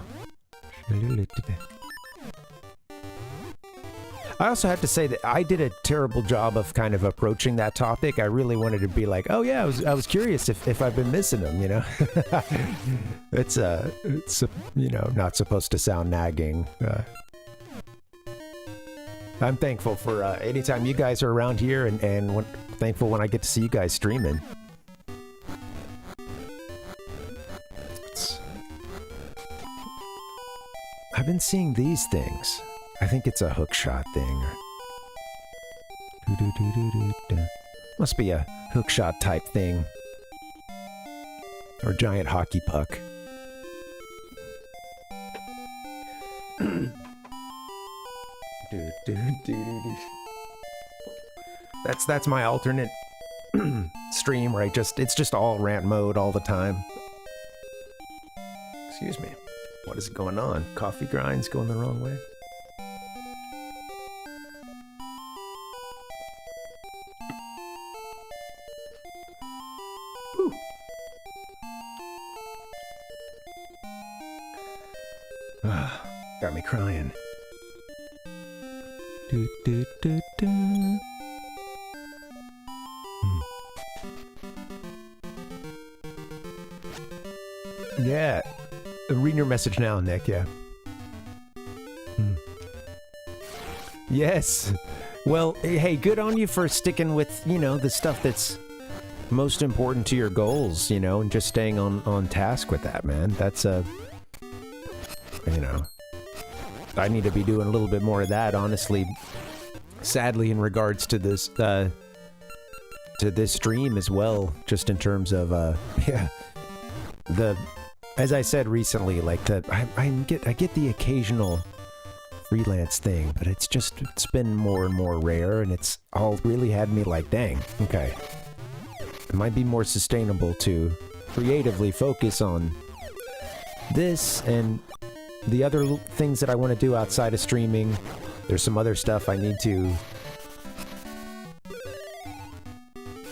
I also have to say that I did a terrible job of kind of approaching that topic. I really wanted to be like, oh yeah, I was curious if I've been missing them, you know? It's you know, not supposed to sound nagging. I'm thankful for anytime you guys are around here, and thankful when I get to see you guys streaming. I've been seeing these things. I think it's a hookshot thing. Must be a hookshot type thing. Or giant hockey puck. That's my alternate stream where it's just all rant mode all the time. Excuse me. What is going on? Coffee grinds going the wrong way? Whew. Got me crying. Do, do, do, do. Yeah. I'm reading your message now, Nick, yeah. Yes. Well, hey, good on you for sticking with, you know, the stuff that's most important to your goals, you know, and just staying on task with that, man. That's you know, I need to be doing a little bit more of that, honestly. Sadly, in regards to this stream as well, just in terms of, yeah, as I said recently, like I get the occasional freelance thing, but it's been more and more rare, and it's all really had me like, dang, okay, it might be more sustainable to creatively focus on this and the other things that I want to do outside of streaming. There's some other stuff I need to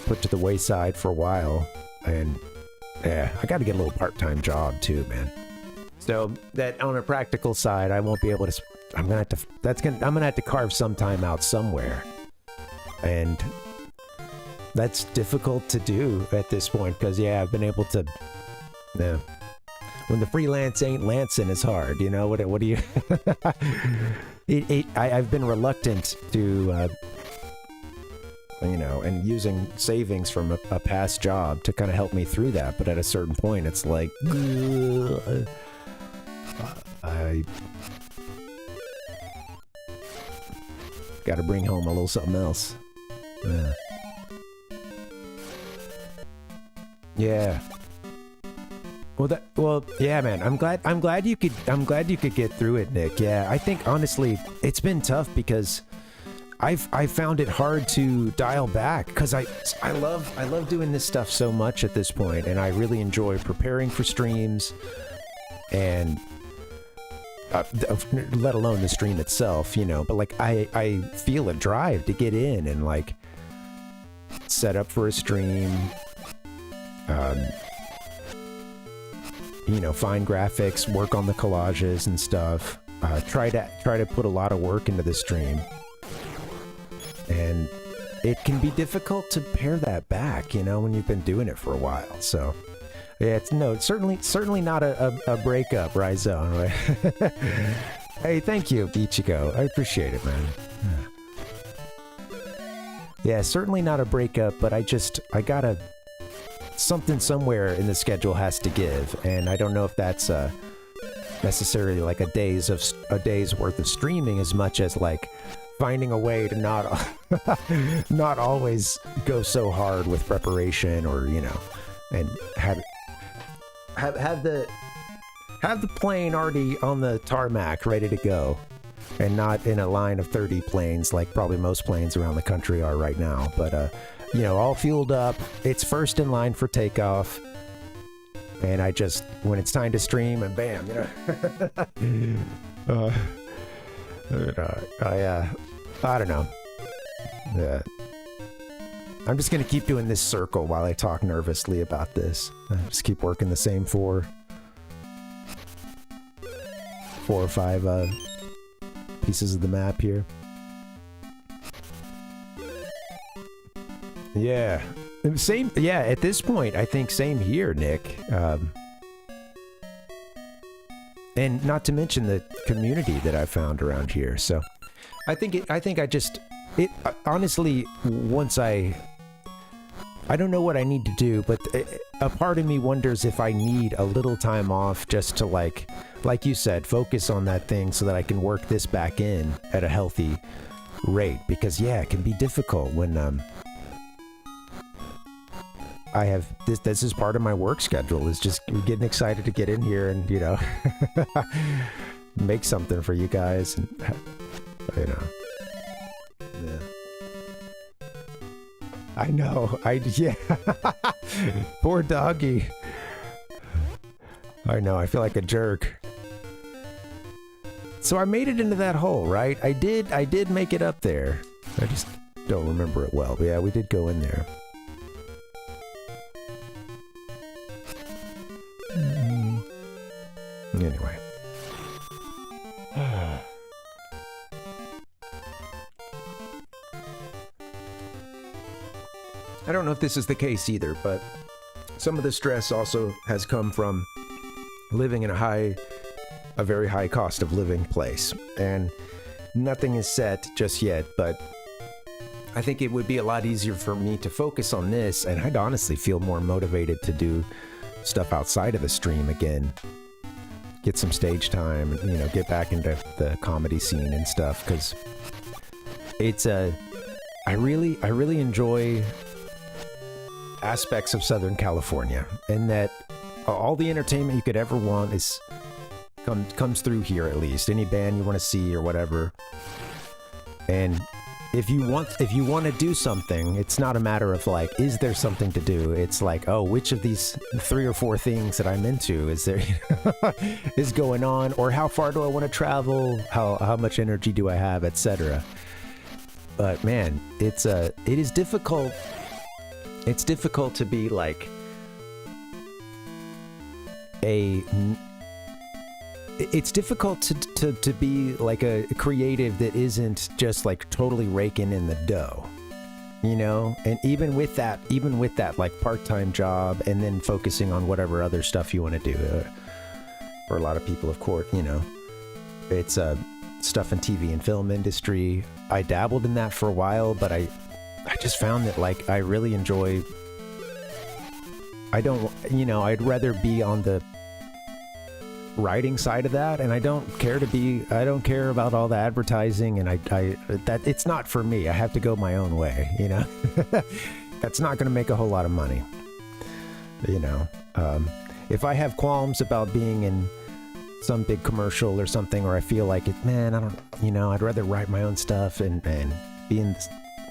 put to the wayside for a while, and yeah, I got to get a little part-time job too, man. So that on a practical side, I won't be able to. I'm gonna have to carve some time out somewhere, and that's difficult to do at this point because yeah, I've been able to. Yeah, when the freelance ain't lancing is hard, you know. What do you? I've been reluctant to. You know, and using savings from a past job to kind of help me through that. But at a certain point, it's like, I got to bring home a little something else. Yeah. Well, yeah, man. I'm glad you could get through it, Nick. Yeah, I think honestly, it's been tough because I found it hard to dial back because I love doing this stuff so much at this point, and I really enjoy preparing for streams, and let alone the stream itself, you know. But like I feel a drive to get in and like set up for a stream, you know, find graphics, work on the collages and stuff. Try to put a lot of work into the stream. And it can be difficult to pare that back, you know, when you've been doing it for a while. So, yeah, it's certainly not a breakup, Ryzone. Right? Hey, thank you, Ichigo. I appreciate it, man. Yeah, certainly not a breakup, but I gotta something somewhere in the schedule has to give, and I don't know if that's necessarily like a day's worth of streaming as much as like finding a way to not always go so hard with preparation, or you know, and have the plane already on the tarmac ready to go, and not in a line of 30 planes like probably most planes around the country are right now. But you know, all fueled up, it's first in line for takeoff, and I just, when it's time to stream, and bam, you know. I don't know. I'm just gonna keep doing this circle while I talk nervously about this. Just keep working the same four or five pieces of the map here. Yeah, same. Yeah, at this point, I think same here, Nick. And not to mention the community that I found around here. So, honestly, once I don't know what I need to do, but a part of me wonders if I need a little time off just to like you said, focus on that thing so that I can work this back in at a healthy rate. Because yeah, it can be difficult when I have this is part of my work schedule, is just getting excited to get in here and, you know, make something for you guys, and you know. Yeah. I know. Yeah. Poor doggy. I know. I feel like a jerk. So I made it into that hole, right? I did make it up there. I just don't remember it well. But yeah, we did go in there. Anyway. I don't know if this is the case either, but some of the stress also has come from living in a very high cost of living place. And nothing is set just yet, but I think it would be a lot easier for me to focus on this, and I'd honestly feel more motivated to do stuff outside of the stream again. Get some stage time, you know, get back into the comedy scene and stuff, because it's I really enjoy aspects of Southern California, and that all the entertainment you could ever want comes through here, at least. Any band you want to see or whatever. And if you want to do something, it's not a matter of like, is there something to do? It's like, oh, which of these 3 or 4 things that I'm into is there is going on, or how far do I want to travel? How much energy do I have, etc. But man, it is difficult. It's difficult to be like it's difficult to be like a creative that isn't just like totally raking in the dough, you know? And even with that like part-time job and then focusing on whatever other stuff you want to do, for a lot of people, of course, you know, it's stuff in TV and film industry. I dabbled in that for a while, but I just found that like I really enjoy, I'd rather be on the writing side of that, and I don't care about all the advertising, and that it's not for me. I have to go my own way, you know. That's not going to make a whole lot of money, you know. If I have qualms about being in some big commercial or something, or I feel like it, man, I don't, you know, I'd rather write my own stuff and be in,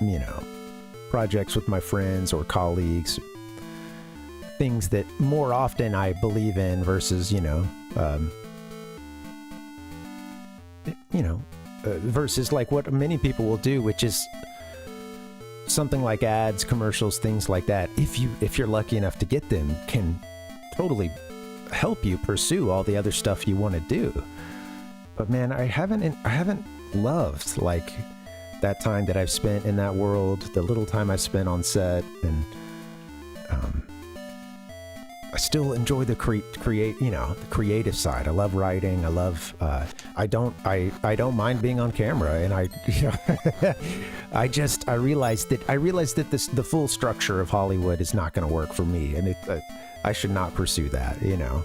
you know, projects with my friends or colleagues, things that more often I believe in versus, versus like what many people will do, which is something like ads, commercials, things like that. If you're lucky enough to get them, can totally help you pursue all the other stuff you want to do. But man, I haven't loved like that time that I've spent in that world, the little time I've spent on set, and I still enjoy the the creative side. I love writing. I love. I don't mind being on camera, and I realized that the full structure of Hollywood is not going to work for me, and I should not pursue that, you know,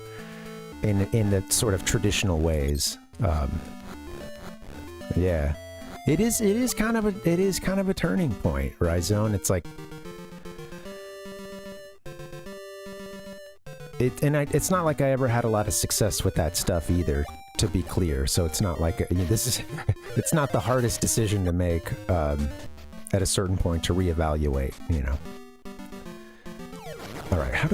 in the sort of traditional ways. Yeah, it is kind of a turning point, Rhizone. It's like. It's not like I ever had a lot of success with that stuff either, to be clear. So it's not like it's not the hardest decision to make at a certain point to reevaluate, you know. All right, I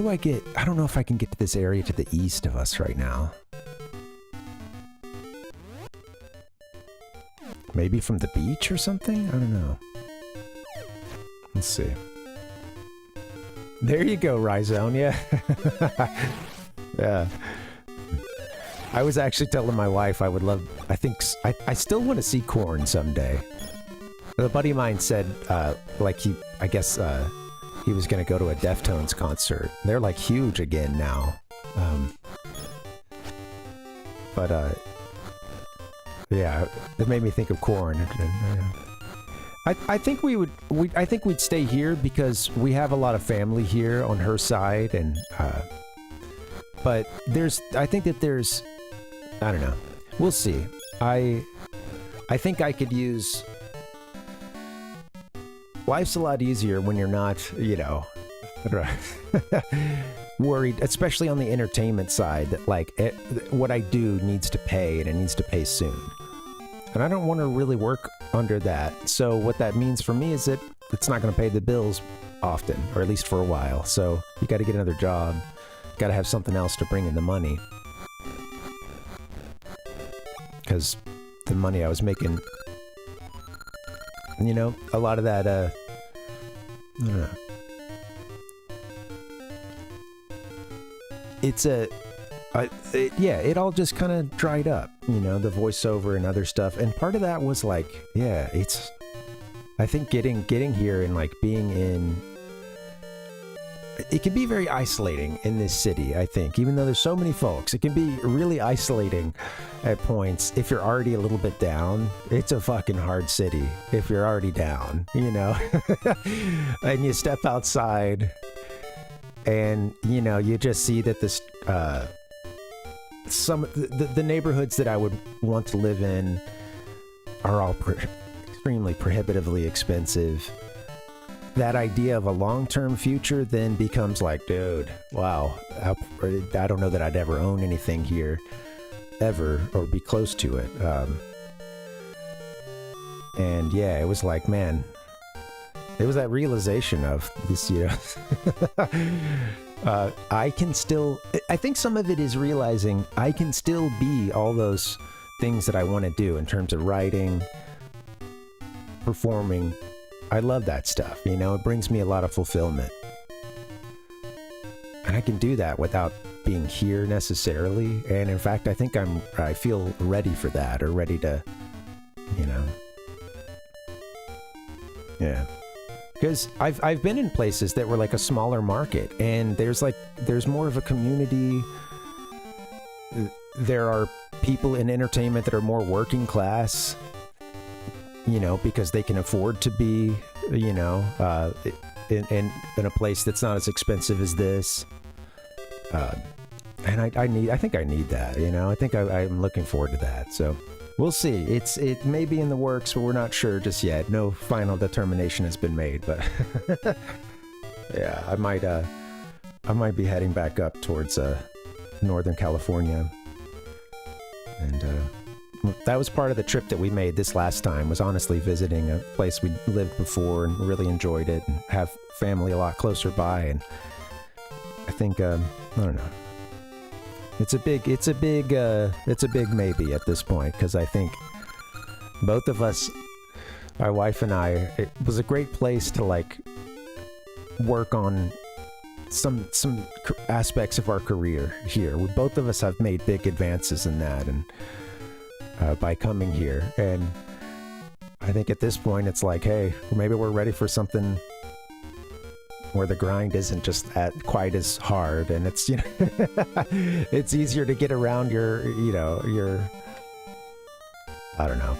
don't know if I can get to this area to the east of us right now. Maybe from the beach or something? I don't know. Let's see. There you go, Rhizone. Yeah. Yeah. I was actually telling my wife I still want to see Korn someday. A buddy of mine said, he was going to go to a Deftones concert. They're like huge again now. Yeah, it made me think of Korn. I think we'd stay here because we have a lot of family here on her side, and but I don't know. We'll see. I think I could use. Life's a lot easier when you're not, you know, worried, especially on the entertainment side, that like what I do needs to pay, and it needs to pay soon. And I don't want to really work under that. So what that means for me is that it's not going to pay the bills often, or at least for a while. So you got to get another job. Got to have something else to bring in the money. Because the money I was making, you know, a lot of that, I don't know. It all just kind of dried up, you know, the voiceover and other stuff. And part of that was like, I think getting here and like being in, it can be very isolating in this city, I think. Even though there's so many folks, it can be really isolating at points. If you're already a little bit down, it's a fucking hard city if you're already down, you know. And you step outside and, you know, you just see that this, the neighborhoods that I would want to live in are all extremely prohibitively expensive. that idea of a long-term future then becomes like, dude, wow, I don't know that I'd ever own anything here, ever, or be close to it. And yeah, it was like, man, it was that realization of this, you know, I can still, I think some of it is realizing I can still be all those things that I want to do in terms of writing, performing. I love that stuff, you know, it brings me a lot of fulfillment. And I can do that without being here necessarily. And in fact, I think I feel ready for that, or ready to, you know, yeah. Because I've been in places that were like a smaller market, and there's more of a community. There are people in entertainment that are more working class, you know, because they can afford to be, you know, in a place that's not as expensive as this. And I think I need that, you know. I think I'm looking forward to that. So we'll see. It may be in the works, but we're not sure just yet. No final determination has been made, but yeah, I might be heading back up towards Northern California. And that was part of the trip that we made this last time, was honestly visiting a place we lived before and really enjoyed it, and have family a lot closer by. And I think I don't know. It's a big maybe at this point, because I think both of us, my wife and I, it was a great place to like work on some aspects of our career here. Both of us have made big advances in that, and by coming here. And I think at this point it's like, hey, maybe we're ready for something where the grind isn't just quite as hard, and it's, you know, it's easier to get around your, you know, your, I don't know.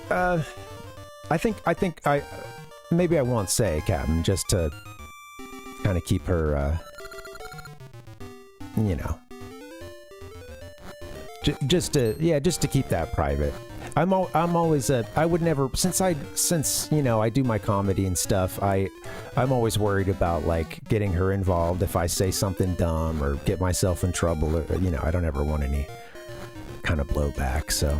Yeah. I think maybe I won't say, Captain, just to kind of keep her, you know, just to keep that private. I'm always I would never, since you know, I do my comedy and stuff, I'm always worried about like getting her involved if I say something dumb or get myself in trouble, or, you know, I don't ever want any kind of blowback, so.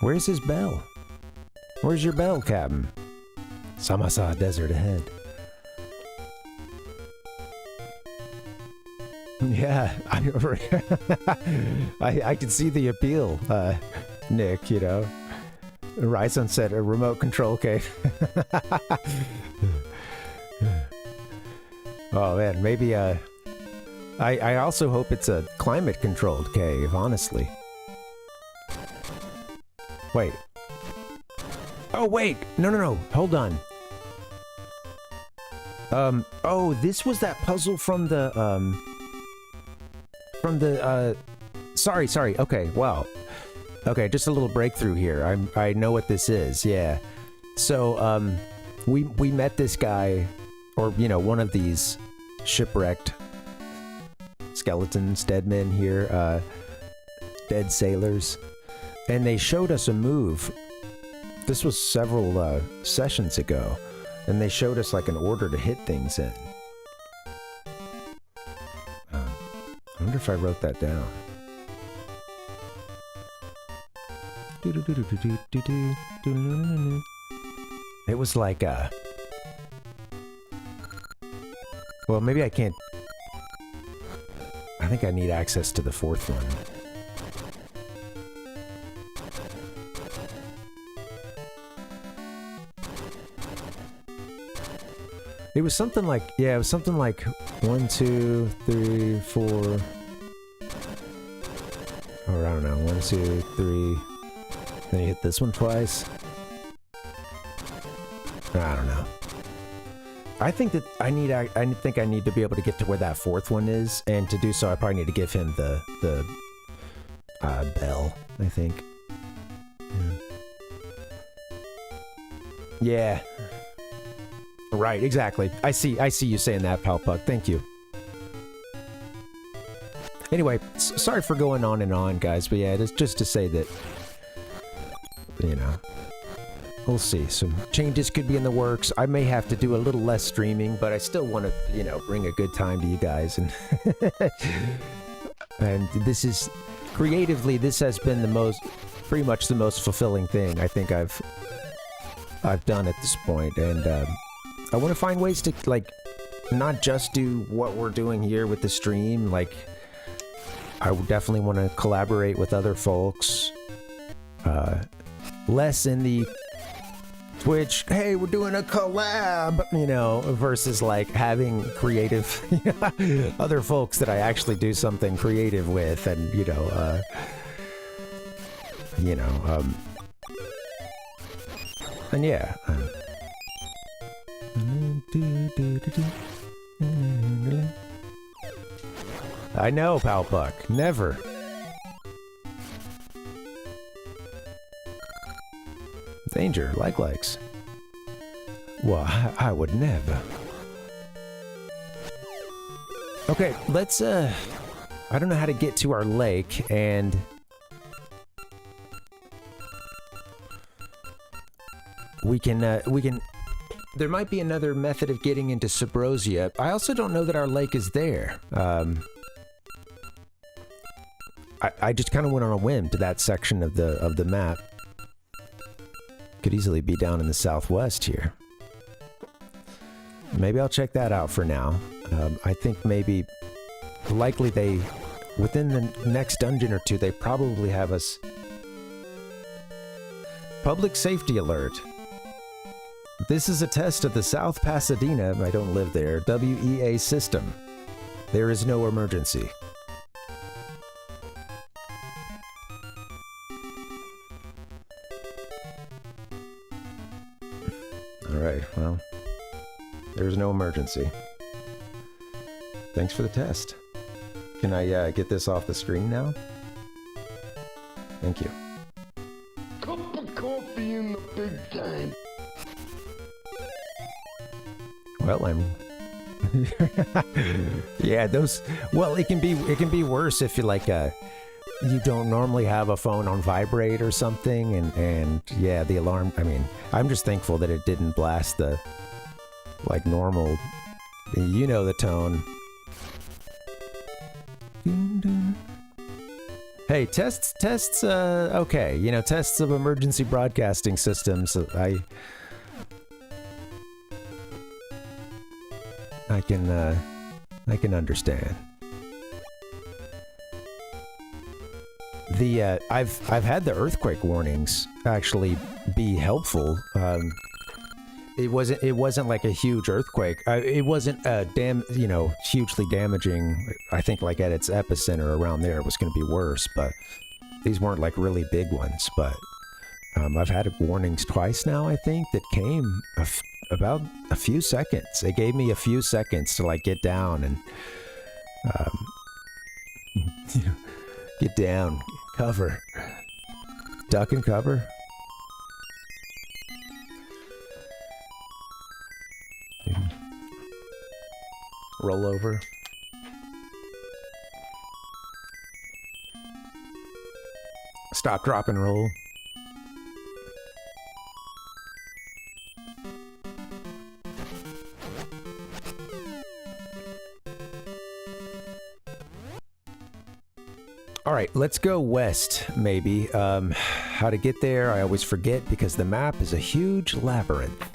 Where's his bell? Where's your bell, Captain? Samasa Desert ahead. Yeah, I can see the appeal, Nick, you know. Ryzen said a remote control cave. Oh man, maybe I also hope it's a climate controlled cave, honestly. Wait. Oh wait, no, hold on. Oh, this was that puzzle from the sorry, okay, wow. Okay, just a little breakthrough here. I know what this is, yeah. So, we met this guy, or, you know, one of these shipwrecked skeletons, dead men here, dead sailors, and they showed us a move. This was several sessions ago, and they showed us like an order to hit things in. I wonder if I wrote that down. It was like well, maybe I can't. I think I need access to the fourth one. It was something like, yeah, it was something like 1, 2, 3, 4. Or I don't know, 1, 2, 3. Then you hit this one twice. I don't know. I think that I think I need to be able to get to where that fourth one is, and to do so, I probably need to give him the bell. I think. Yeah. Yeah. Right, exactly. I see you saying that, Palpuck. Thank you. Anyway, sorry for going on and on, guys, but yeah, it's just to say that, you know, we'll see. Some changes could be in the works. I may have to do a little less streaming, but I still want to, you know, bring a good time to you guys. And and this is, creatively, this has been pretty much the most fulfilling thing I think I've done at this point. And I want to find ways to, like, not just do what we're doing here with the stream. Like, I would definitely want to collaborate with other folks. Less in the Twitch, hey, we're doing a collab, you know, versus like having creative other folks that I actually do something creative with, and and yeah. I know, Palpuck. Never. Danger, likes. Well, I would never. Okay, let's, I don't know how to get to our lake, and we can, there might be another method of getting into Subrosia. I also don't know that our lake is there. I just kind of went on a whim to that section of the map. Could easily be down in the southwest here. Maybe I'll check that out for now. I think likely within the next dungeon or two, they probably have us. Public safety alert. This is a test of the South Pasadena, I don't live there, WEA system. There is no emergency. Alright, well, there's no emergency. Thanks for the test. Can I get this off the screen now? Thank you. Cup of coffee in the big time. Well, yeah, those. Well, it can be worse if you like you don't normally have a phone on vibrate or something, and yeah, the alarm. I mean, I'm just thankful that it didn't blast the like normal. You know the tone. Hey, tests. Okay, you know, tests of emergency broadcasting systems. I can understand. I've had the earthquake warnings actually be helpful. It wasn't like a huge earthquake. It wasn't hugely damaging. I think like at its epicenter around there, it was going to be worse. But these weren't like really big ones. But I've had warnings twice now, I think, that came about a few seconds. It gave me a few seconds to like get down and get down, cover, duck and cover. Roll over. Stop, drop, and roll. All right, let's go west, maybe. How to get there, I always forget because the map is a huge labyrinth.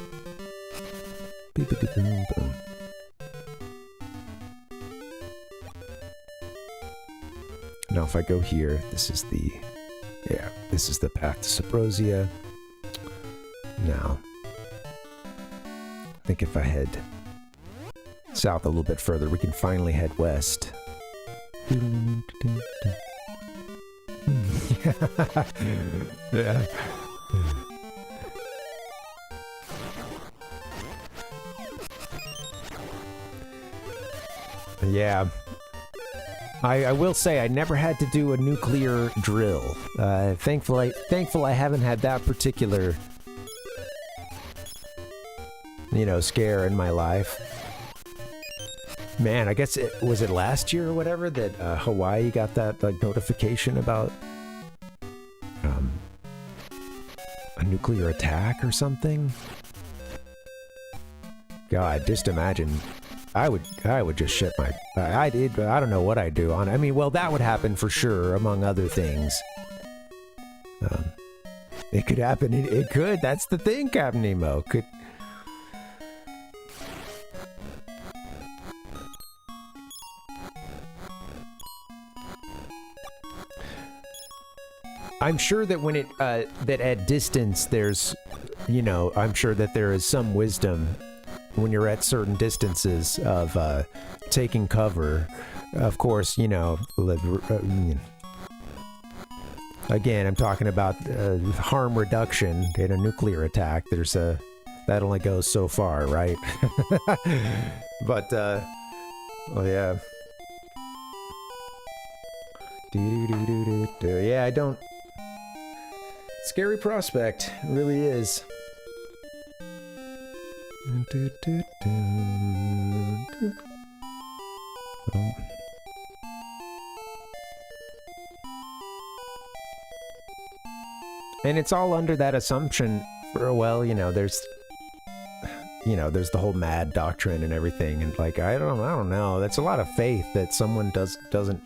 Now, if I go here, this is the path to Subrosia. Now, I think if I head south a little bit further, we can finally head west. Yeah. Yeah. I will say I never had to do a nuclear drill. Thankful I haven't had that particular you know, scare in my life. Man, I guess was it last year or whatever that Hawaii got that like notification about a nuclear attack or something? God, just imagine. I would just shit my. I don't know what I'd do on. I mean, well, that would happen for sure, among other things. It could happen. It could. That's the thing, Captain Nemo. Could. I'm sure that when it that at distance there's, you know, I'm sure that there is some wisdom when you're at certain distances of taking cover. Of course, you know, again, I'm talking about harm reduction in a nuclear attack. There's a that only goes so far, right? But well, yeah. Yeah, I don't. Scary prospect, it really is. Oh. And it's all under that assumption for, well, you know, there's the whole mad doctrine and everything, and like I don't know. That's a lot of faith that someone doesn't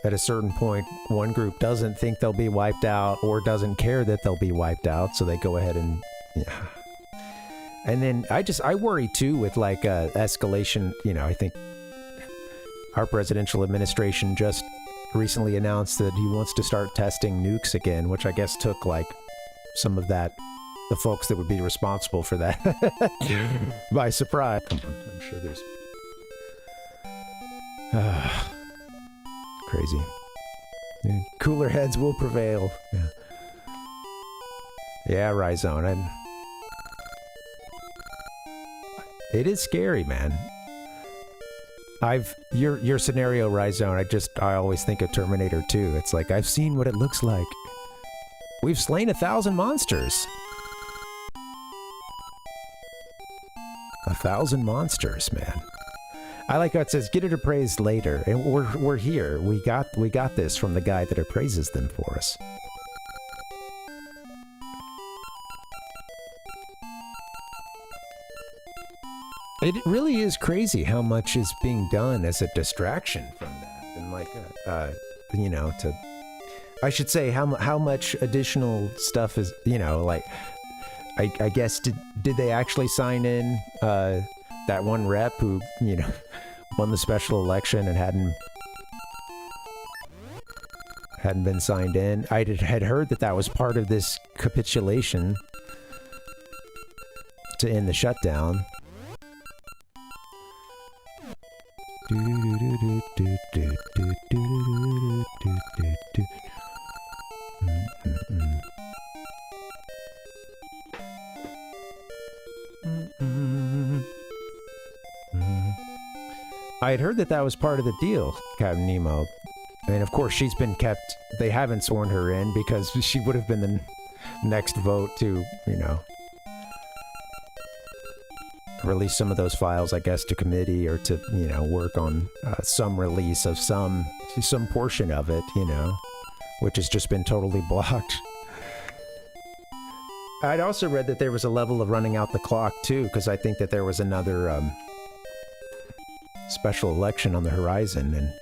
at a certain point, one group doesn't think they'll be wiped out or doesn't care that they'll be wiped out, so they go ahead and yeah. And then I worry too with like escalation. You know, I think our presidential administration just recently announced that he wants to start testing nukes again, which I guess took like some of that, the folks that would be responsible for that by surprise. I'm sure there's crazy. Cooler heads will prevail. Yeah, Rhizone. It is scary, man. Your scenario, Rhizone, I always think of Terminator 2. It's like, I've seen what it looks like. We've slain 1,000 monsters. 1,000 monsters, man. I like how it says, get it appraised later. And we're here. We got this from the guy that appraises them for us. It really is crazy how much is being done as a distraction from that. And like, you know, I should say how much additional stuff is, you know, like, I guess, did they actually sign in that one rep who, you know, won the special election and hadn't been signed in? I had heard that was part of this capitulation to end the shutdown. I had heard that was part of the deal, Captain Nemo. And of course she's been kept, they haven't sworn her in because she would have been the next vote to, you know, release some of those files, I guess, to committee or to, you know, work on some release of some portion of it, you know, which has just been totally blocked. I'd also read that there was a level of running out the clock too, because I think that there was another special election on the horizon, and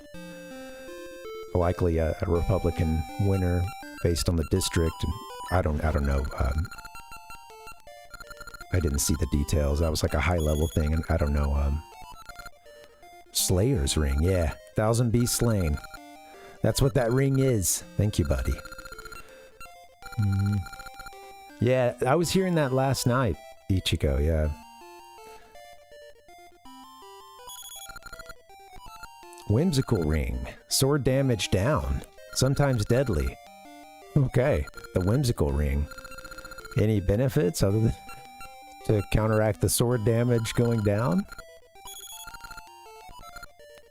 likely a Republican winner based on the district. And I don't know. I didn't see the details. That was like a high level thing, and I don't know. Slayer's ring, yeah, 1,000 beasts slain. That's what that ring is. Thank you, buddy. Yeah, I was hearing that last night, Ichigo. Yeah. Whimsical ring. Sword damage down. Sometimes deadly. Okay, the whimsical ring. Any benefits other than to counteract the sword damage going down?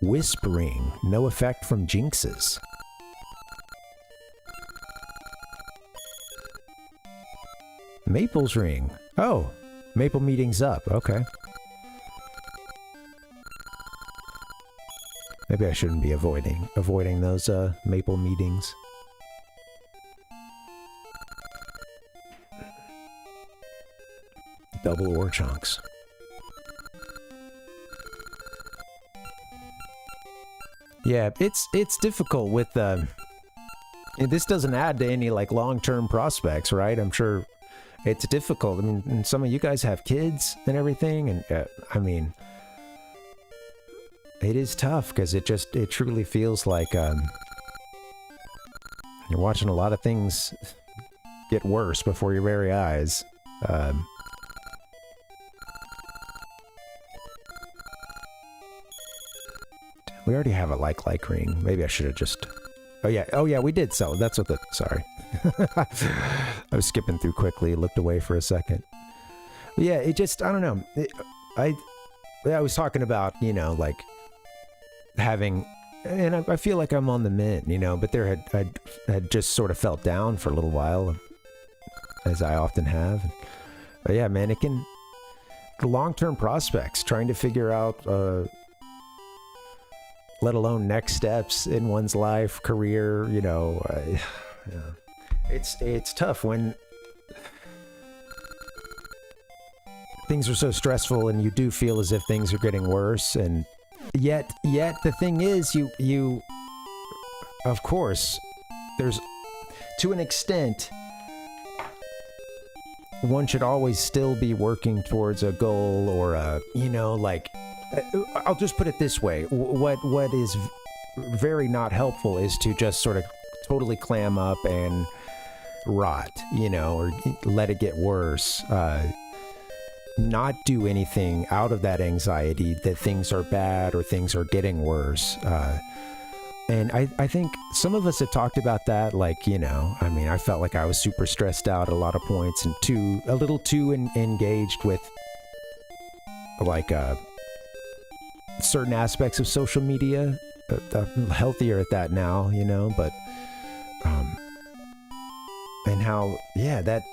Wisp ring. No effect from jinxes. Maple's ring. Oh, Maple meeting's up. Okay. Maybe I shouldn't be avoiding those maple meetings. Double ore chunks. Yeah, it's difficult with this doesn't add to any like long-term prospects, right? I'm sure it's difficult. I mean, and some of you guys have kids and everything, and I mean, it is tough because it truly feels like you're watching a lot of things get worse before your very eyes. We already have a like ring. Maybe I should have just... Oh yeah, we did sell. That's what the... Sorry. I was skipping through quickly, looked away for a second. But yeah, it just... I don't know. I was talking about, you know, like, having... And I feel like I'm on the mend, you know, but I had just sort of felt down for a little while, as I often have. But yeah, man, it can... The long-term prospects, trying to figure out... let alone next steps in one's life, career, you know, yeah. It's tough when things are so stressful and you do feel as if things are getting worse, and yet the thing is, you of course, there's, to an extent, one should always still be working towards a goal or a, you know, like, I'll just put it this way. What is very not helpful is to just sort of totally clam up and rot, you know, or let it get worse. Not do anything out of that anxiety that things are bad or things are getting worse. And I think some of us have talked about that, like, you know, I mean, I felt like I was super stressed out at a lot of points and a little too engaged with, like, certain aspects of social media. I'm healthier at that now, you know, but and how, yeah, that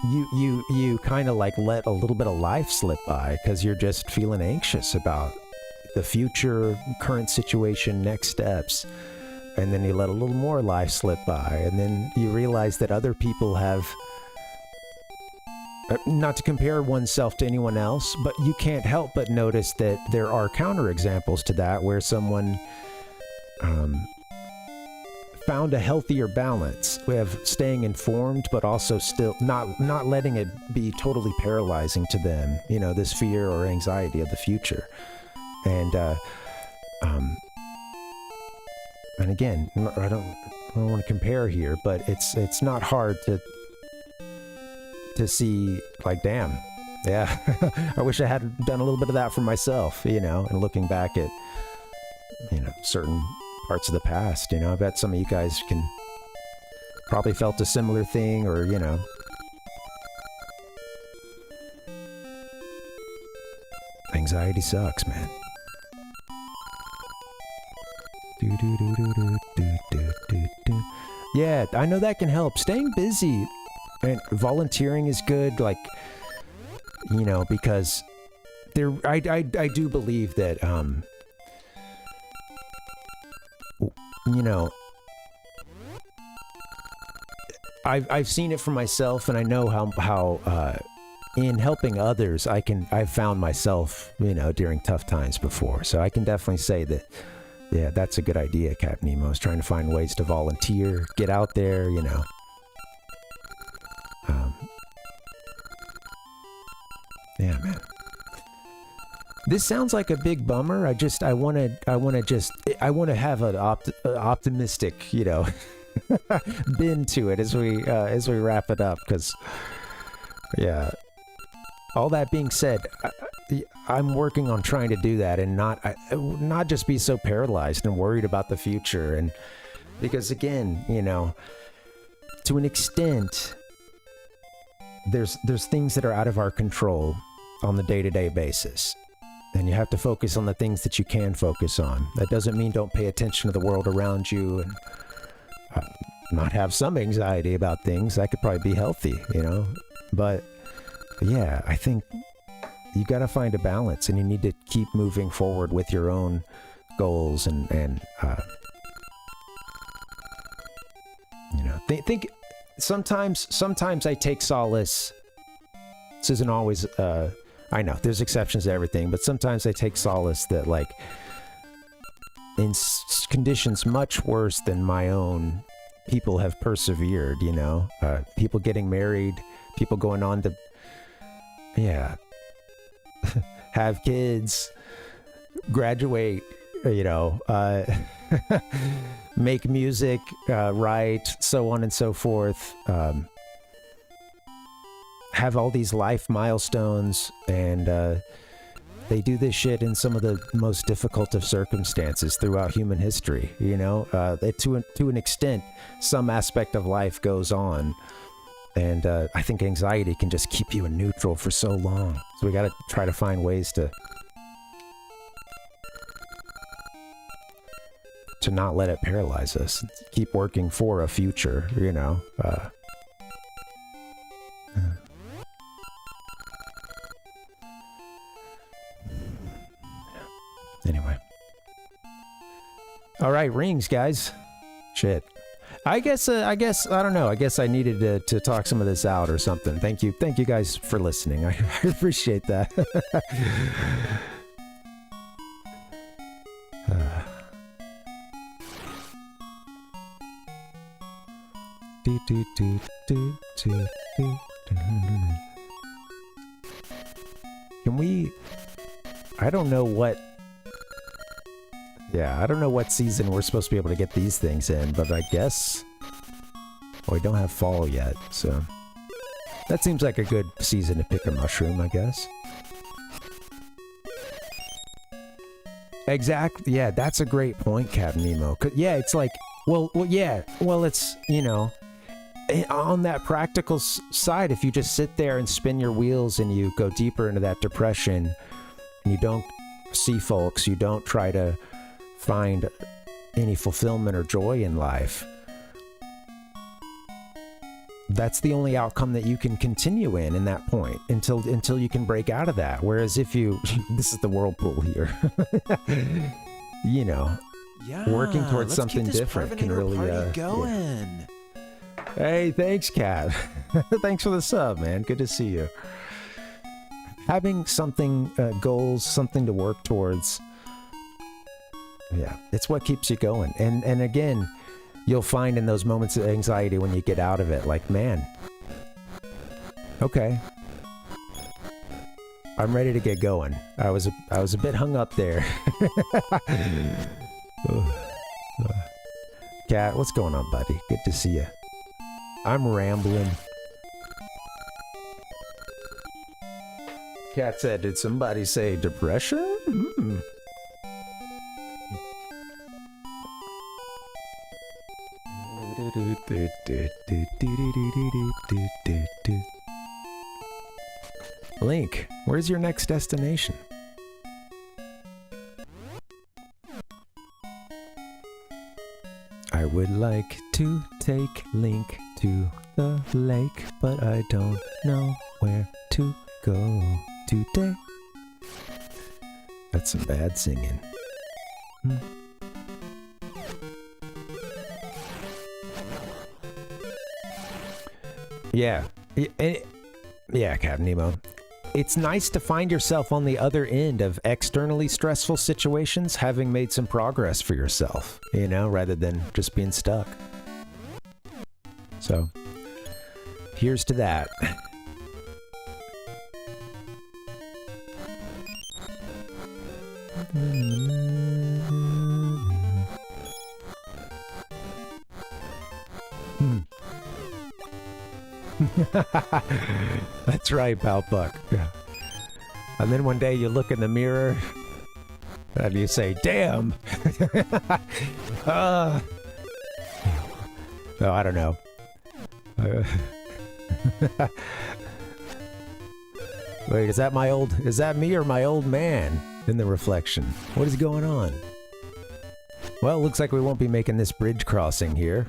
you kind of like let a little bit of life slip by because you're just feeling anxious about the future, current situation, next steps, and then you let a little more life slip by, and then you realize that other people have, not to compare oneself to anyone else, but you can't help but notice that there are counterexamples to that where someone found a healthier balance of staying informed, but also still not letting it be totally paralyzing to them, you know, this fear or anxiety of the future. And again, I don't want to compare here, but it's not hard to see, like, damn, yeah, I wish I had done a little bit of that for myself, you know, and looking back at, you know, certain parts of the past, you know, I bet some of you guys can probably felt a similar thing, or, you know, anxiety sucks, man. Yeah, I know that can help. Staying busy and volunteering is good, like, you know, because I do believe that, you know, I've seen it for myself, and I know how in helping others, I've found myself, you know, during tough times before. So I can definitely say that, yeah, that's a good idea, Cap Nemo, is trying to find ways to volunteer, get out there, you know. Yeah, man. This sounds like a big bummer. I want to have an optimistic, you know, bend to it as we wrap it up, because, yeah. All that being said, I'm working on trying to do that and not just be so paralyzed and worried about the future, and because, again, you know, to an extent, there's things that are out of our control on the day-to-day basis, and you have to focus on the things that you can focus on. That doesn't mean don't pay attention to the world around you and not have some anxiety about things. That could probably be healthy, you know. But yeah, I think you got to find a balance, and you need to keep moving forward with your own goals and you know, think sometimes I take solace. This isn't always I know there's exceptions to everything, but sometimes I take solace that, like, in conditions much worse than my own, people have persevered, you know, people getting married, people going on to, yeah, have kids, graduate, you know, make music, write, so on and so forth, have all these life milestones, and they do this shit in some of the most difficult of circumstances throughout human history, you know? To an extent, some aspect of life goes on, and I think anxiety can just keep you in neutral for so long. So we gotta try to find ways to not let it paralyze us. Keep working for a future, you know? Anyway. All right, rings, guys. Shit. I guess, I don't know. I guess I needed to talk some of this out or something. Thank you guys for listening. I appreciate that. Can we... I don't know what... Yeah, I don't know what season we're supposed to be able to get these things in, but I guess... Well, we don't have fall yet, so... That seems like a good season to pick a mushroom, I guess. Exactly, yeah, that's a great point, Captain Nemo. Yeah, it's like... Well, it's, you know... On that practical side, if you just sit there and spin your wheels and you go deeper into that depression, and you don't see folks, you don't try to find any fulfillment or joy in life, that's the only outcome that you can continue in that point until you can break out of that. Whereas if you this is the whirlpool here, you know, working towards something different can really going. Yeah. Hey, thanks, Kat. Thanks for the sub, man. Good to see you. Having something, goals, something to work towards, yeah, it's what keeps you going. And again, you'll find in those moments of anxiety when you get out of it, like, man, okay, I'm ready to get going. I was a bit hung up there. Kat, what's going on, buddy? Good to see you. I'm rambling. Kat said, did somebody say depression? Hmm. Link, where's your next destination? I would like to take Link to the lake, but I don't know where to go today. That's some bad singing. Yeah. Yeah, Captain Nemo. It's nice to find yourself on the other end of externally stressful situations, having made some progress for yourself, you know, rather than just being stuck. So, here's to that. That's right, pal Buck. Yeah. And then one day you look in the mirror and you say, damn! No, I don't know. Wait, is that me or my old man in the reflection? What is going on? Well, looks like we won't be making this bridge crossing here.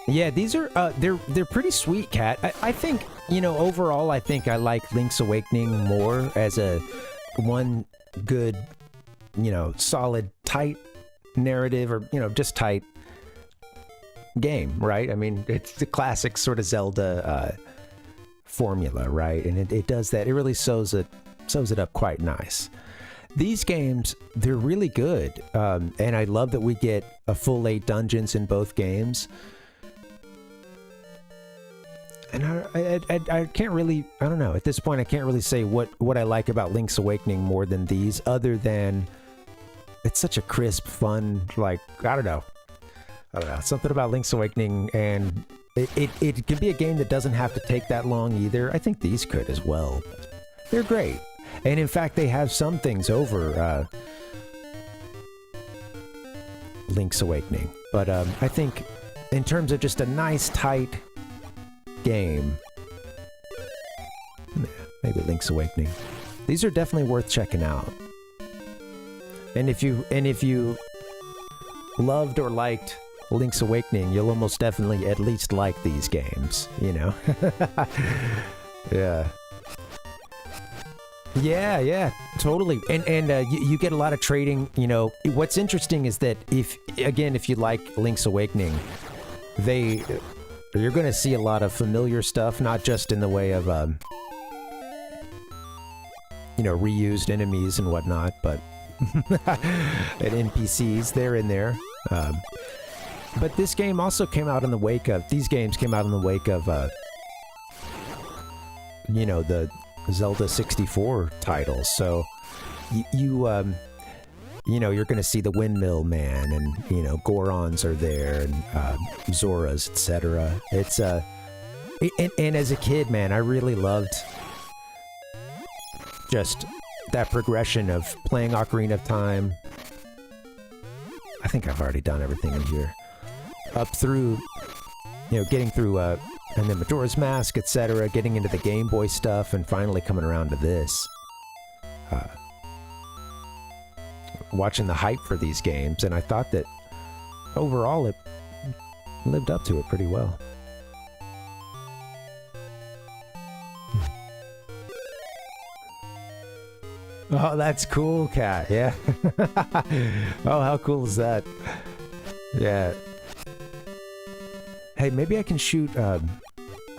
Yeah, these are they're pretty sweet, Kat. I think, you know, overall I think I like Link's Awakening more as a one good, you know, solid tight narrative, or, you know, just tight game, right? I mean, it's the classic sort of Zelda formula, right? And it does that. It really sews it up quite nice. These games, they're really good, and I love that we get a full 8 dungeons in both games. And I can't really, I don't know, at this point I can't really say what I like about Link's Awakening more than these, other than it's such a crisp, fun, like, I don't know, something about Link's Awakening, and it can be a game that doesn't have to take that long either. I think these could as well. They're great. And in fact, they have some things over Link's Awakening. But I think in terms of just a nice, tight game, maybe Link's Awakening. These are definitely worth checking out. And if you loved or liked Link's Awakening, you'll almost definitely at least like these games, you know? Yeah. Yeah, totally. And you get a lot of trading, you know. What's interesting is that if you like Link's Awakening, you're going to see a lot of familiar stuff, not just in the way of, you know, reused enemies and whatnot, but and NPCs, they're in there. But this game also came out in the wake of, these games came out in the wake of, you know, the Zelda 64 titles. So you know, you're going to see the Windmill Man, and, you know, Gorons are there, and Zoras, etc. It's and as a kid, man, I really loved just that progression of playing Ocarina of Time. I think I've already done everything in here. Up through, you know, getting through and then Majora's Mask, etc., getting into the Game Boy stuff, and finally coming around to this. Watching the hype for these games, and I thought that overall it lived up to it pretty well. Oh, that's cool, Cat. Yeah. Oh, how cool is that? Yeah. Hey, maybe I can shoot, I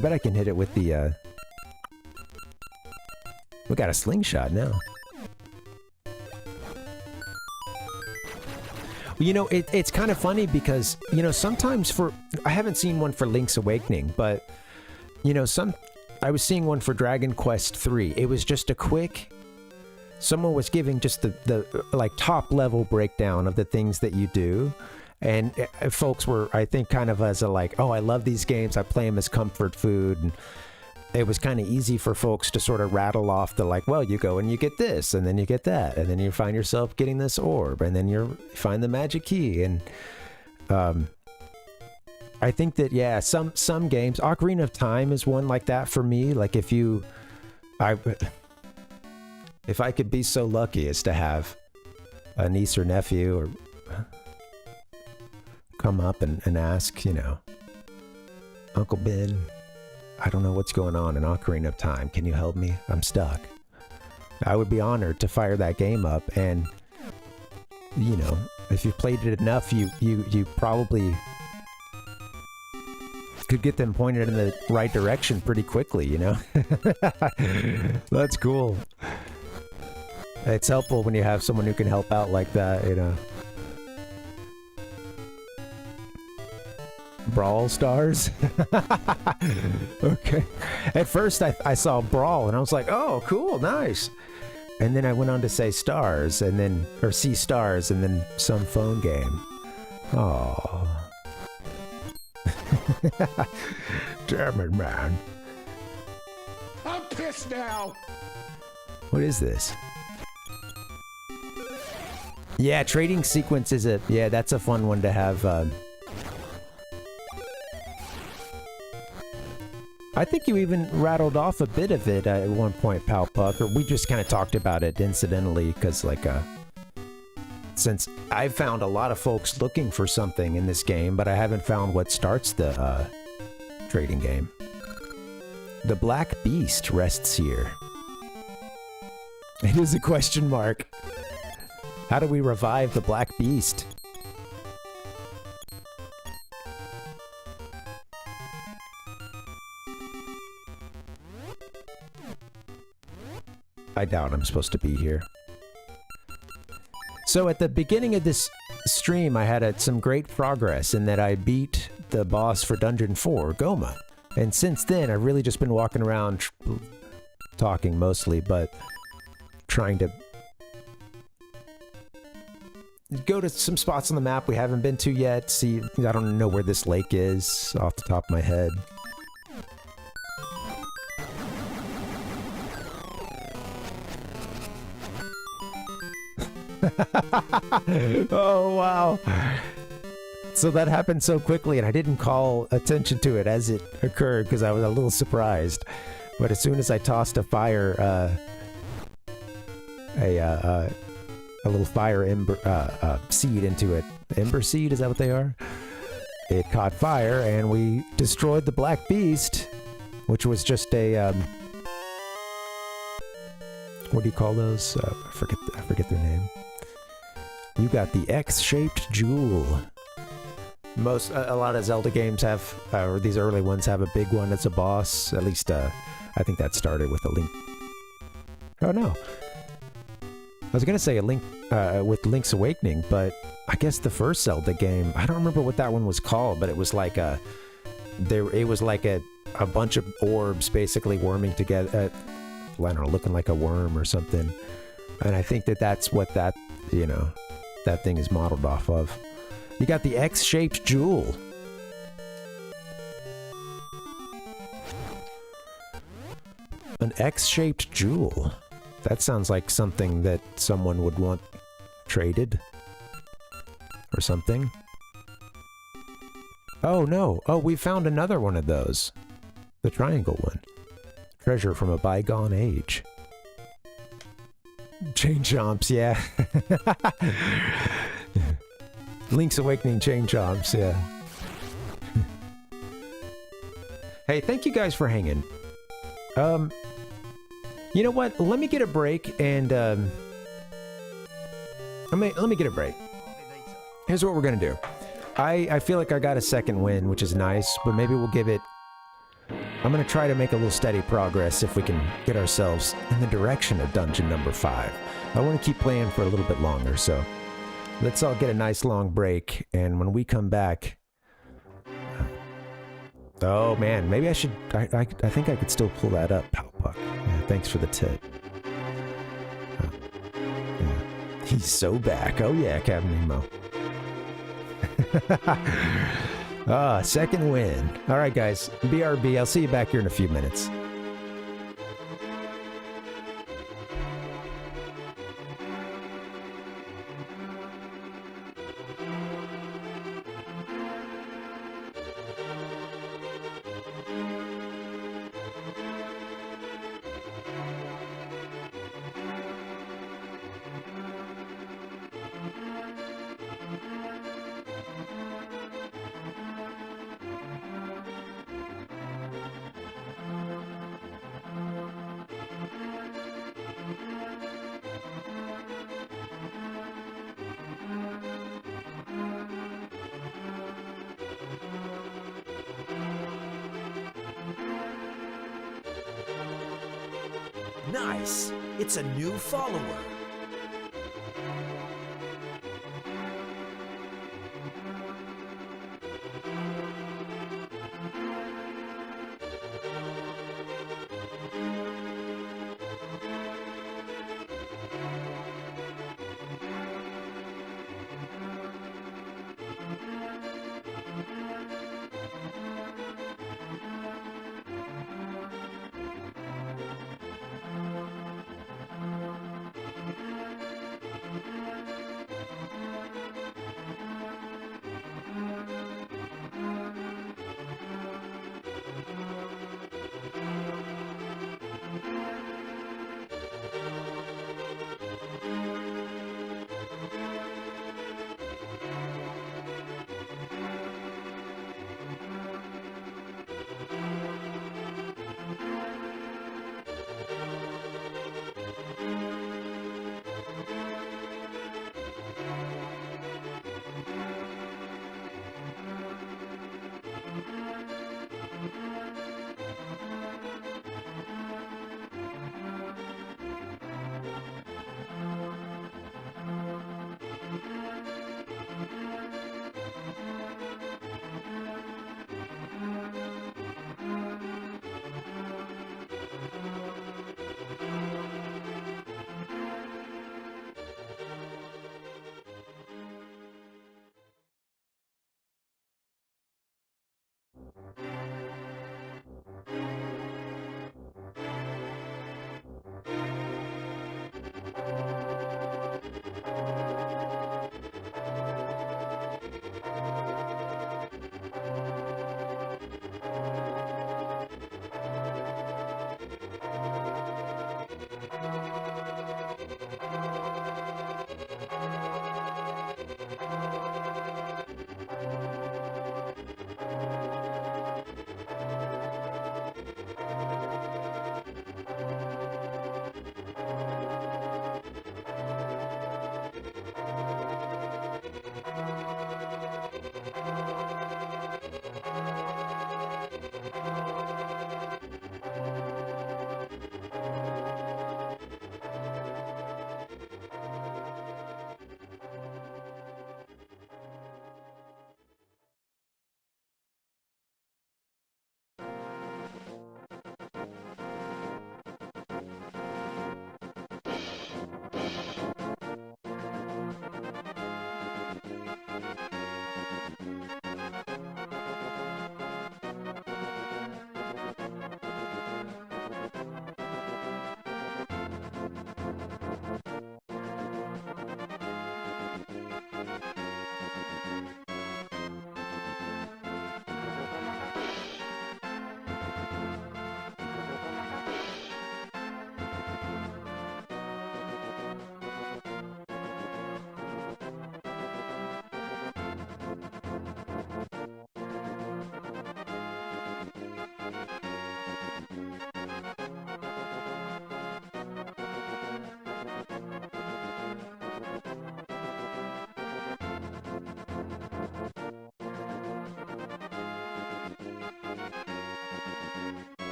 bet I can hit it with the, we got a slingshot now. You know, it's kind of funny because, you know, sometimes I haven't seen one for Link's Awakening, but, you know, I was seeing one for Dragon Quest 3. It was just a quick, someone was giving just the like top level breakdown of the things that you do. And folks were, I think, kind of as a like, oh, I love these games. I play them as comfort food. And it was kind of easy for folks to sort of rattle off the like, well, you go and you get this, and then you get that, and then you find yourself getting this orb, and then you find the magic key. And I think that, yeah, some games, Ocarina of Time is one like that for me. Like if I could be so lucky as to have a niece or nephew or come up and ask, you know, Uncle Ben, I don't know what's going on in Ocarina of Time. Can you help me? I'm stuck. I would be honored to fire that game up, and, you know, if you've played it enough, you probably could get them pointed in the right direction pretty quickly, you know? That's cool. It's helpful when you have someone who can help out like that, you know? Brawl Stars? Okay. At first I saw Brawl and I was like, oh, cool, nice. And then I went on to say Stars, and then, or see Stars, and then some phone game. Oh. Damn it, man. I'm pissed now. What is this? Yeah, trading sequence is that's a fun one to have. I think you even rattled off a bit of it at one point, Pal Puck, or we just kind of talked about it incidentally, because like since I've found a lot of folks looking for something in this game, but I haven't found what starts the trading game. The Black Beast rests here. It is a question mark. How do we revive the Black Beast? I doubt I'm supposed to be here. So at the beginning of this stream, I had some great progress in that I beat the boss for Dungeon 4, Gohma. And since then, I've really just been walking around talking mostly, but trying to go to some spots on the map we haven't been to yet. See, I don't know where this lake is off the top of my head. Oh, wow. So that happened so quickly, and I didn't call attention to it as it occurred because I was a little surprised. But as soon as I tossed a fire, a little fire ember seed into it, ember seed, is that what they are? It caught fire, and we destroyed the Black Beast, which was just a what do you call those? I forget their name. You got the X-shaped jewel. A lot of Zelda games have, or these early ones have a big one as a boss. At least, I think that started with a Link. Oh no, I was gonna say a Link with Link's Awakening, but I guess the first Zelda game, I don't remember what that one was called, but it was like a bunch of orbs basically worming together. I don't know, looking like a worm or something. And I think that's what that thing is modeled off of. You got the X-shaped jewel. An X-shaped jewel. That sounds like something that someone would want traded. Or something. Oh no. Oh, we found another one of those. The triangle one. Treasure from a bygone age. Chain chomps, yeah. Link's Awakening chain chomps, yeah. Hey, thank you guys for hanging. You know what? Let me get a break and let me get a break. Here's what we're gonna do. I feel like I got a second win, which is nice, but maybe we'll give it. I'm gonna try to make a little steady progress if we can get ourselves in the direction of dungeon number 5. I want to keep playing for a little bit longer, so let's all get a nice long break, and when we come back... Oh man, maybe I should... I think I could still pull that up, Palpuck. Yeah, thanks for the tip. Yeah. He's so back. Oh yeah, Captain Nemo. Second win. All right, guys. BRB. I'll see you back here in a few minutes. Nice! It's a new follower.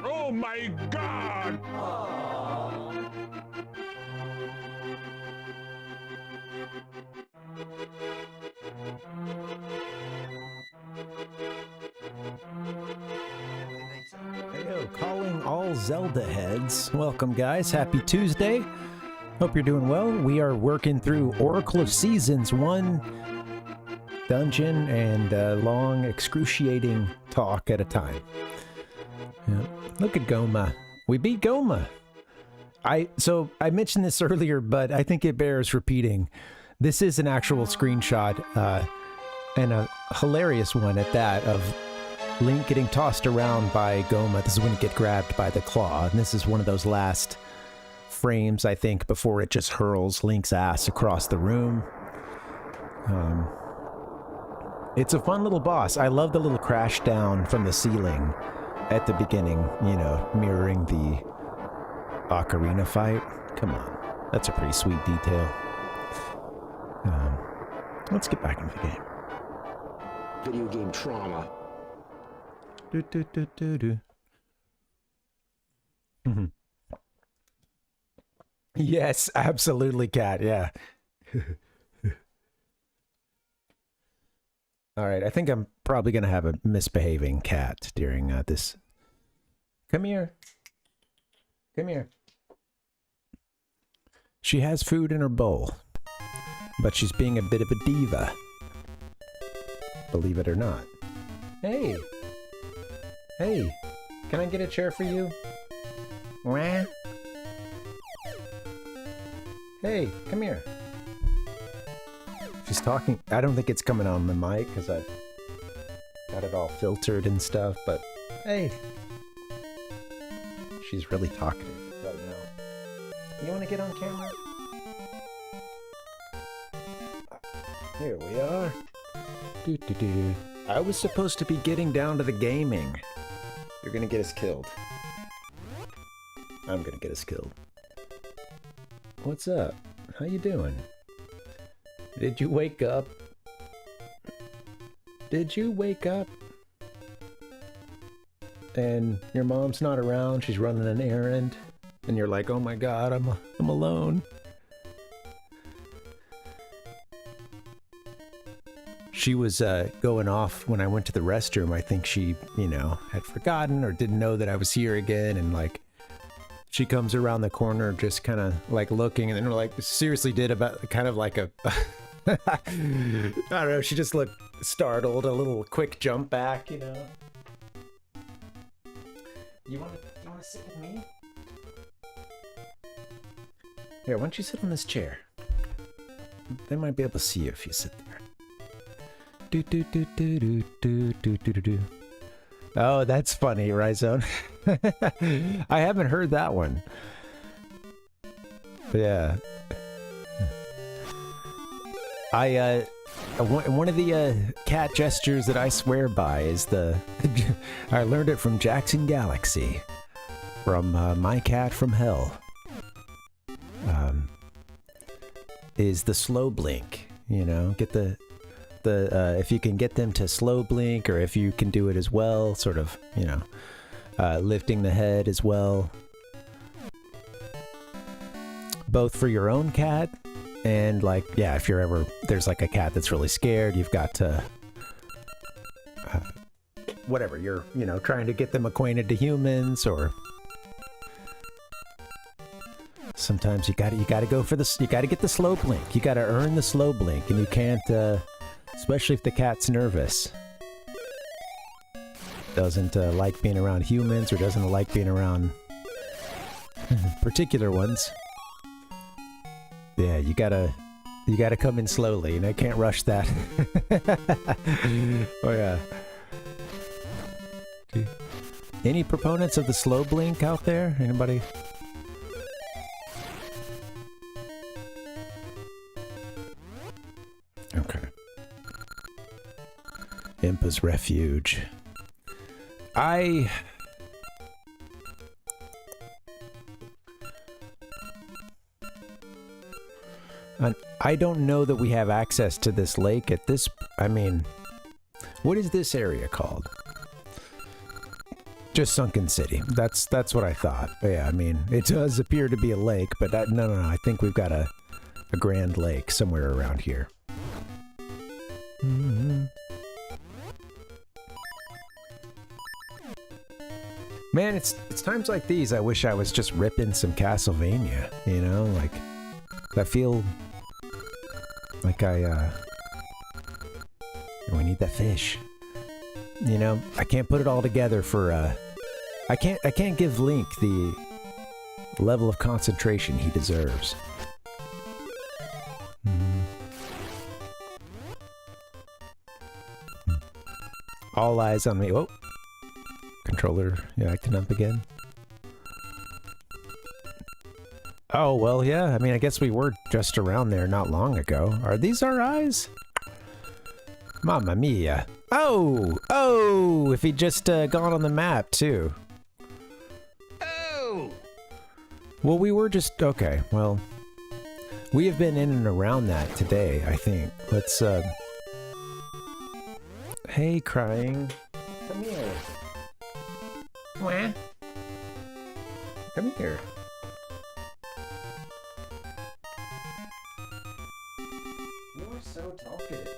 Oh my God! Hello, calling all Zelda heads. Welcome, guys. Happy Tuesday. Hope you're doing well. We are working through Oracle of Seasons 1 dungeon and long, excruciating talk at a time. Yeah. Look at Gohma. We beat Gohma. So I mentioned this earlier, but I think it bears repeating. This is an actual screenshot, and a hilarious one at that, of Link getting tossed around by Gohma. This is when you get grabbed by the claw, and this is one of those last frames, I think, before it just hurls Link's ass across the room. It's a fun little boss. I love the little crash down from the ceiling at the beginning, you know, mirroring the ocarina fight. Come on, that's a pretty sweet detail. Let's get back into the game. Video game trauma. Yes, absolutely, cat. Yeah. All right, I think I'm probably going to have a misbehaving cat during this. Come here. Come here. She has food in her bowl, but she's being a bit of a diva. Believe it or not. Hey. Hey, can I get a chair for you? Wah? Hey, come here. She's talking. I don't think it's coming on the mic because I've got it all filtered and stuff, but hey. She's really talkative right now. You want to get on camera? Here we are. Doo-doo-doo. I was supposed to be getting down to the gaming. You're gonna get us killed. I'm gonna get us killed. What's up? How you doing? Did you wake up? Did you wake up? And your mom's not around, she's running an errand, and you're like, oh my god, I'm alone. She was going off when I went to the restroom. I think she, you know, had forgotten or didn't know that I was here again, and like, she comes around the corner just kind of like looking, and then like seriously did about kind of like a I don't know, she just looked startled, a little quick jump back, you know. You want to sit with me? Here, why don't you sit on this chair? They might be able to see you if you sit there. Do do do do do do do do do. Oh, that's funny, Rhizone. I haven't heard that one. But yeah. One of the cat gestures that I swear by is the I learned it from Jackson Galaxy, from My Cat from Hell. Is the slow blink, you know, get the if you can get them to slow blink, or if you can do it as well, sort of, you know, lifting the head as well, both for your own cat and like, yeah, if you're ever, there's like a cat that's really scared, you've got to whatever, you're, you know, trying to get them acquainted to humans, or sometimes you gotta go for this, you gotta get the slow blink, you gotta earn the slow blink, and you can't especially if the cat's nervous, doesn't like being around humans, or doesn't like being around particular ones. Yeah, you gotta come in slowly, and I can't rush that. Oh yeah. Any proponents of the slow blink out there? Anybody? Okay. Impa's Refuge. And I don't know that we have access to this lake at this... I mean, what is this area called? Just Sunken City. That's what I thought. But yeah, I mean, it does appear to be a lake, but no. I think we've got a grand lake somewhere around here. Mm-hmm. Man, it's times like these I wish I was just ripping some Castlevania, you know? Like, I feel like we need that fish. You know, I can't put it all together for, I can't give Link the level of concentration he deserves. All eyes on me. Whoa. Controller, you acting up again? Oh, well, yeah. I mean, I guess we were just around there not long ago. Are these our eyes? Mamma mia. Oh, if he'd just gone on the map, too. Oh! Well, we were just... Okay, well... We have been in and around that today, I think. Let's, Hey, crying. Come here. Wah. Come here. You are so talkative.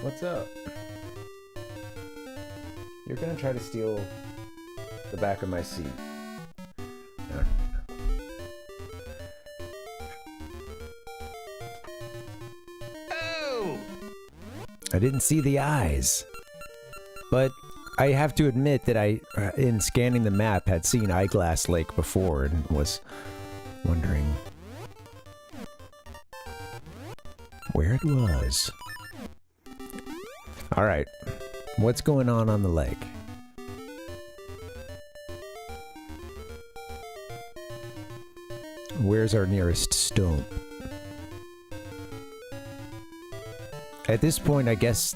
What's up? You're gonna try to steal the back of my seat. No. Oh! I didn't see the eyes. But I have to admit that I, in scanning the map, had seen Eyeglass Lake before and was wondering where it was. Alright, what's going on the lake? Where's our nearest stone? At this point, I guess...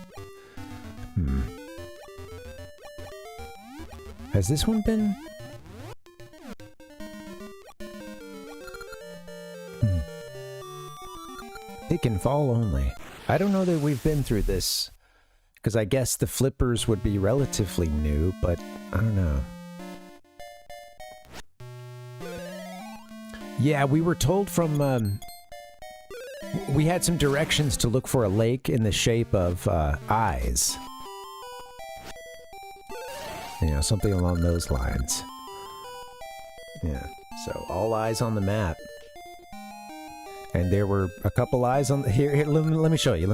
Has this one been... Pick and fall only. I don't know that we've been through this, because I guess the flippers would be relatively new, but I don't know. Yeah, we were told from... we had some directions to look for a lake in the shape of eyes. You know, something along those lines. Yeah, so all eyes on the map. And there were a couple eyes on the... Here, let me show you,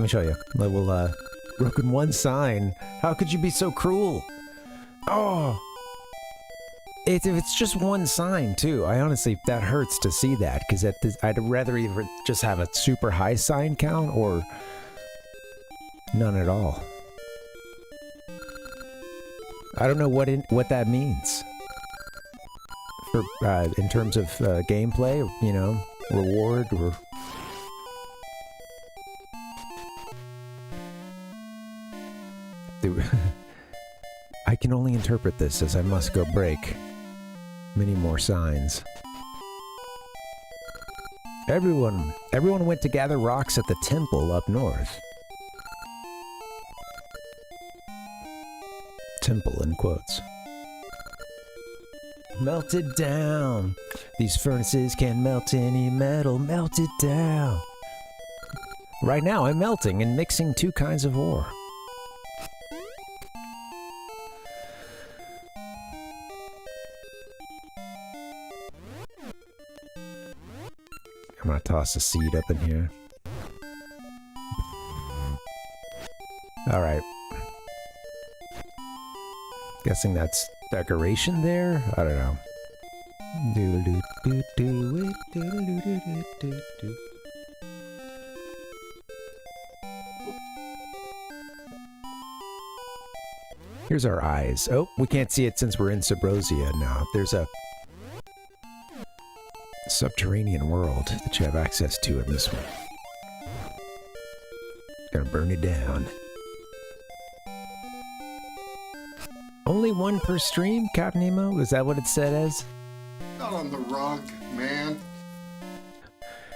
Well, broken one sign. How could you be so cruel? Oh! If it's just one sign, too, I honestly... That hurts to see that, because I'd rather either just have a super high sign count, or... none at all. I don't know what that means. For, in terms of gameplay, you know, reward, or... I can only interpret this as I must go break many more signs. Everyone went to gather rocks at the temple up north. Temple in quotes. Melt it down. These furnaces can melt any metal. Melt it down. Right now I'm melting and mixing two kinds of ore. I'm gonna toss a seed up in here. Alright. Guessing that's decoration there? I don't know. Here's our eyes. Oh, we can't see it since we're in Subrosia now. There's a subterranean world that you have access to in this one. Gonna burn it down. Only one per stream, Captain Nemo? Is that what it said as? Not on the rug, man.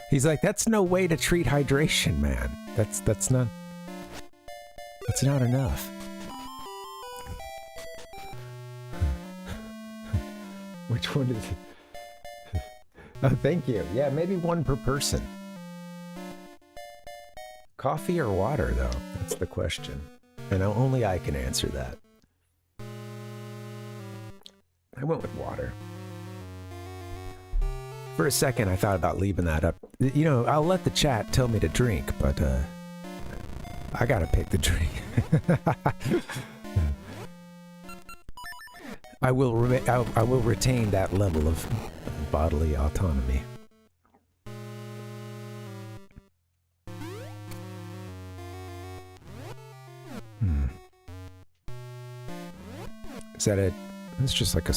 He's like, that's no way to treat hydration, man. That's not enough. Which one is it? Oh, thank you. Yeah, maybe one per person. Coffee or water, though? That's the question. And only I can answer that. I went with water. For a second, I thought about leaving that up. You know, I'll let the chat tell me to drink, but I gotta pick the drink. I will retain that level of bodily autonomy. Is that it? It's just like a...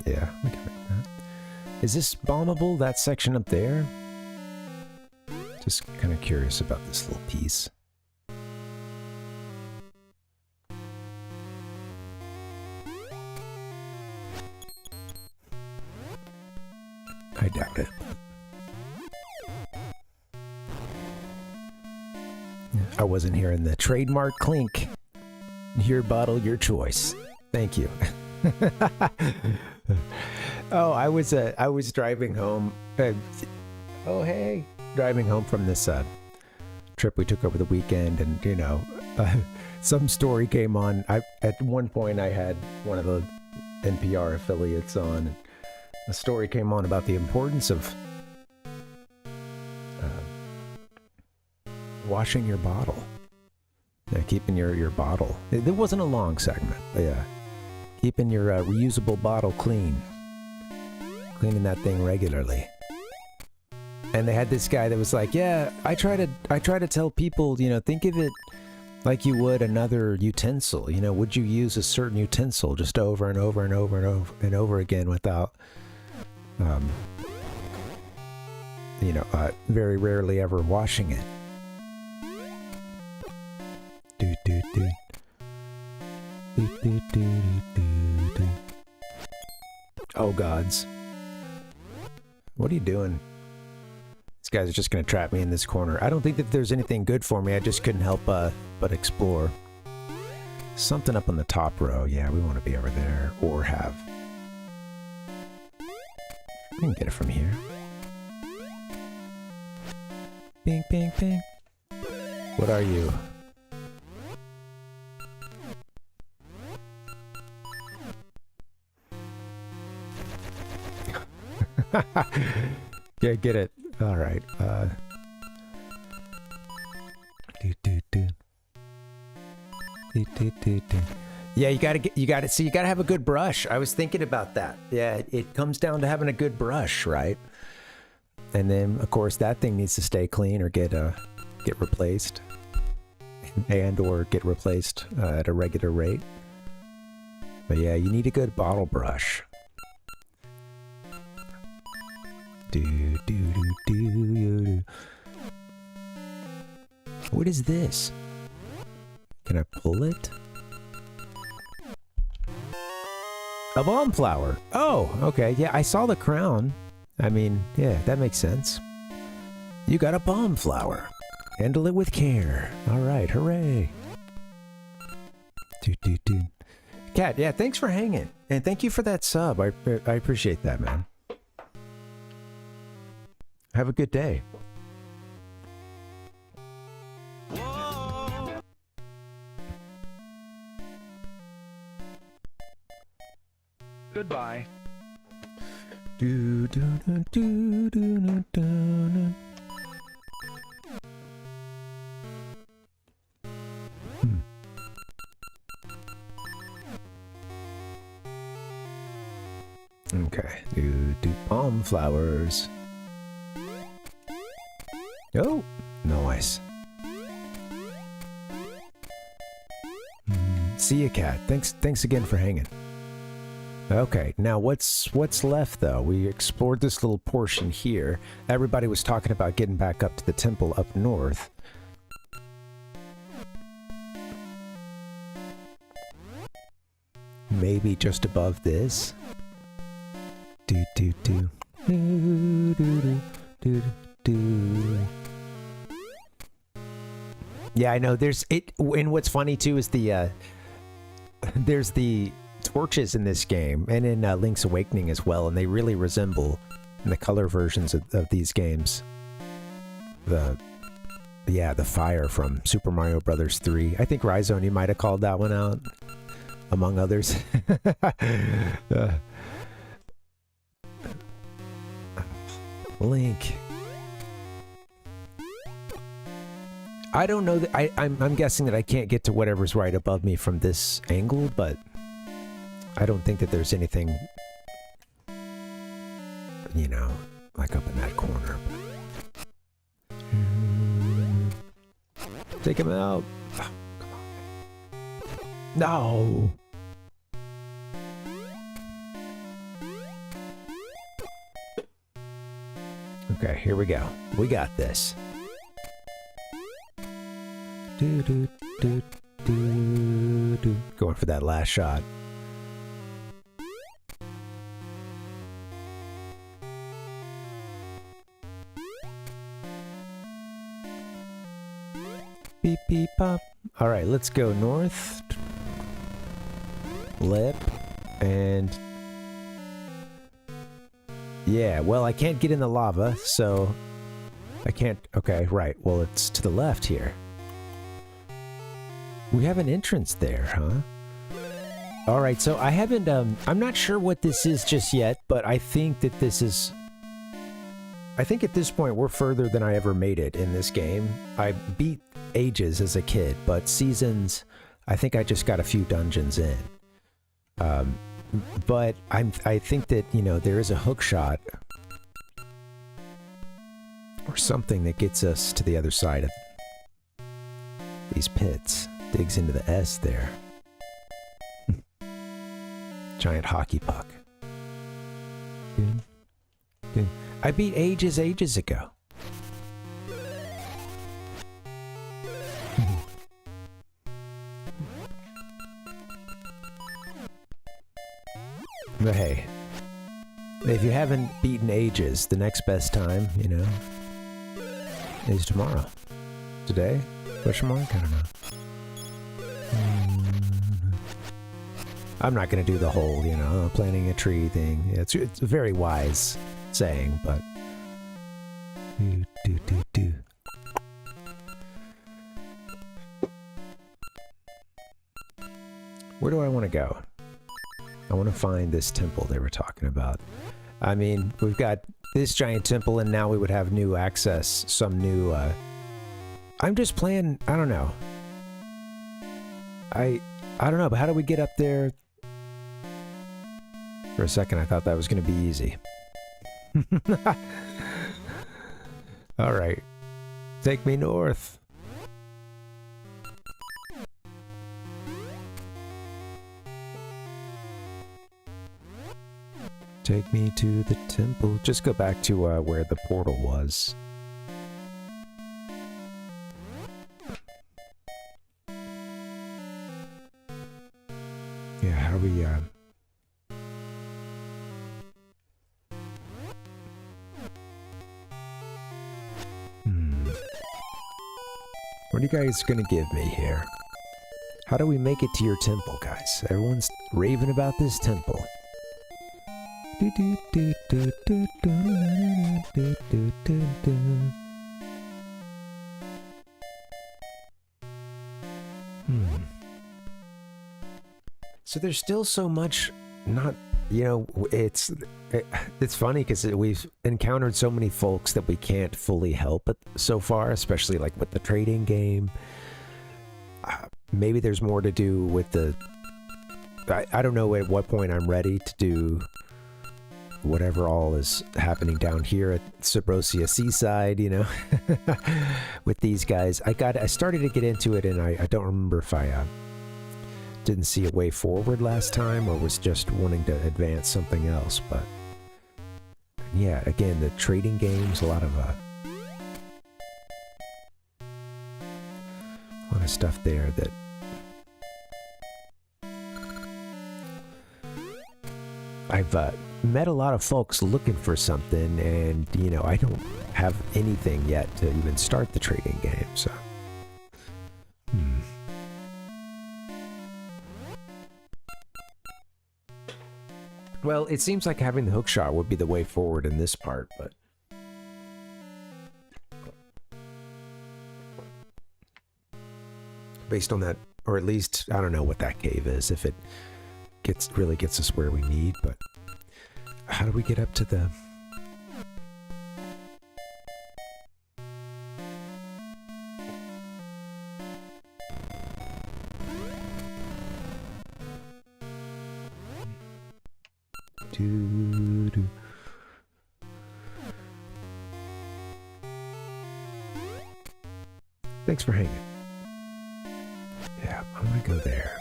Yeah, we can make that. Is this bombable, that section up there? Just kind of curious about this little piece. I doubt it. I wasn't hearing the trademark clink. Your bottle, your choice. Thank you. Oh, I was driving home. Oh, hey. Driving home from this trip we took over the weekend, and, you know, some story came on. At one point, I had one of the NPR affiliates on, and a story came on about the importance of washing your bottle. Yeah, keeping your bottle. It wasn't a long segment, but yeah. Keeping your reusable bottle clean. Cleaning that thing regularly. And they had this guy that was like, yeah, I try to tell people, you know, think of it like you would another utensil. You know, would you use a certain utensil just over and over and over and over and over again without, you know, very rarely ever washing it? Oh, gods. What are you doing? These guys are just going to trap me in this corner. I don't think that there's anything good for me. I just couldn't help but explore. Something up on the top row. Yeah, we want to be over there. Or have. We can get it from here. Bing, bing, bing. What are you? Yeah, get it. All right. Yeah, you gotta see, you gotta have a good brush. I was thinking about that. Yeah, it comes down to having a good brush, right? And then, of course, that thing needs to stay clean or get replaced, or get replaced at a regular rate. But yeah, you need a good bottle brush. What is this? Can I pull it? A bomb flower. Oh, okay. Yeah, I saw the crown. I mean, yeah, that makes sense. You got a bomb flower. Handle it with care. All right, hooray. Cat, yeah, thanks for hanging. And thank you for that sub. I appreciate that, man. Have a good day. Goodbye. Okay. Palm flowers. Oh, nice. See ya, Cat. Thanks again for hanging. Okay, now what's left though? We explored this little portion here. Everybody was talking about getting back up to the temple up north. maybe just above this. Do do do. Do do do do do. Yeah, I know. There's it, and what's funny too is the there's the torches in this game and in Link's Awakening as well, and they really resemble in the color versions of these games. The fire from Super Mario Brothers 3. I think Rhizone, you might have called that one out, among others. Link. I don't know that I'm guessing that I can't get to whatever's right above me from this angle, but I don't think that there's anything, you know, like up in that corner. Take him out. Oh, come on. No. Okay, here we go. We got this. Do, do, do, do, do. Going for that last shot. Beep, beep, pop. All right, let's go north. Lip. And... yeah, well, I can't get in the lava, so... I can't... okay, right. Well, it's to the left here. We have an entrance there, huh? Alright, so I haven't, I'm not sure what this is just yet, but I think that this is... I think at this point we're further than I ever made it in this game. I beat Ages as a kid, but Seasons, I think I just got a few dungeons in. But I think that, you know, there is a hook shot or something that gets us to the other side of these pits. Digs into the S there. Giant hockey puck. Good. Good. I beat Ages ago. But hey, if you haven't beaten Ages, the next best time, you know, is tomorrow. Today? Question mark? I don't know. I'm not going to do the whole, you know, planting a tree thing. It's a very wise saying, but... do. Where do I want to go? I want to find this temple they were talking about. I mean, we've got this giant temple, and now we would have new access, some new, I'm just playing, I don't know. I don't know, but how do we get up there? For a second, I thought that was going to be easy. Alright. Take me north. Take me to the temple. Just go back to where the portal was. Yeah, how do we, What are you guys gonna give me here? How do we make it to your temple, guys? Everyone's raving about this temple. So there's still so much not, you know, it's funny because we've encountered so many folks that we can't fully help it so far, especially like with the trading game. Maybe there's more to do with the... I don't know at what point I'm ready to do whatever all is happening down here at Sabrosia Seaside, you know, with these guys. I started to get into it, and I don't remember if I didn't see a way forward last time or was just wanting to advance something else. But yeah, again, the trading games, a lot of stuff there that I've met a lot of folks looking for something, and you know, I don't have anything yet to even start the trading game, so. Well, it seems like having the hookshot would be the way forward in this part, but... based on that, or at least, I don't know what that cave is, if it really gets us where we need, but... how do we get up to the... Doo-doo. Thanks for hanging. Yeah, I'm gonna go there.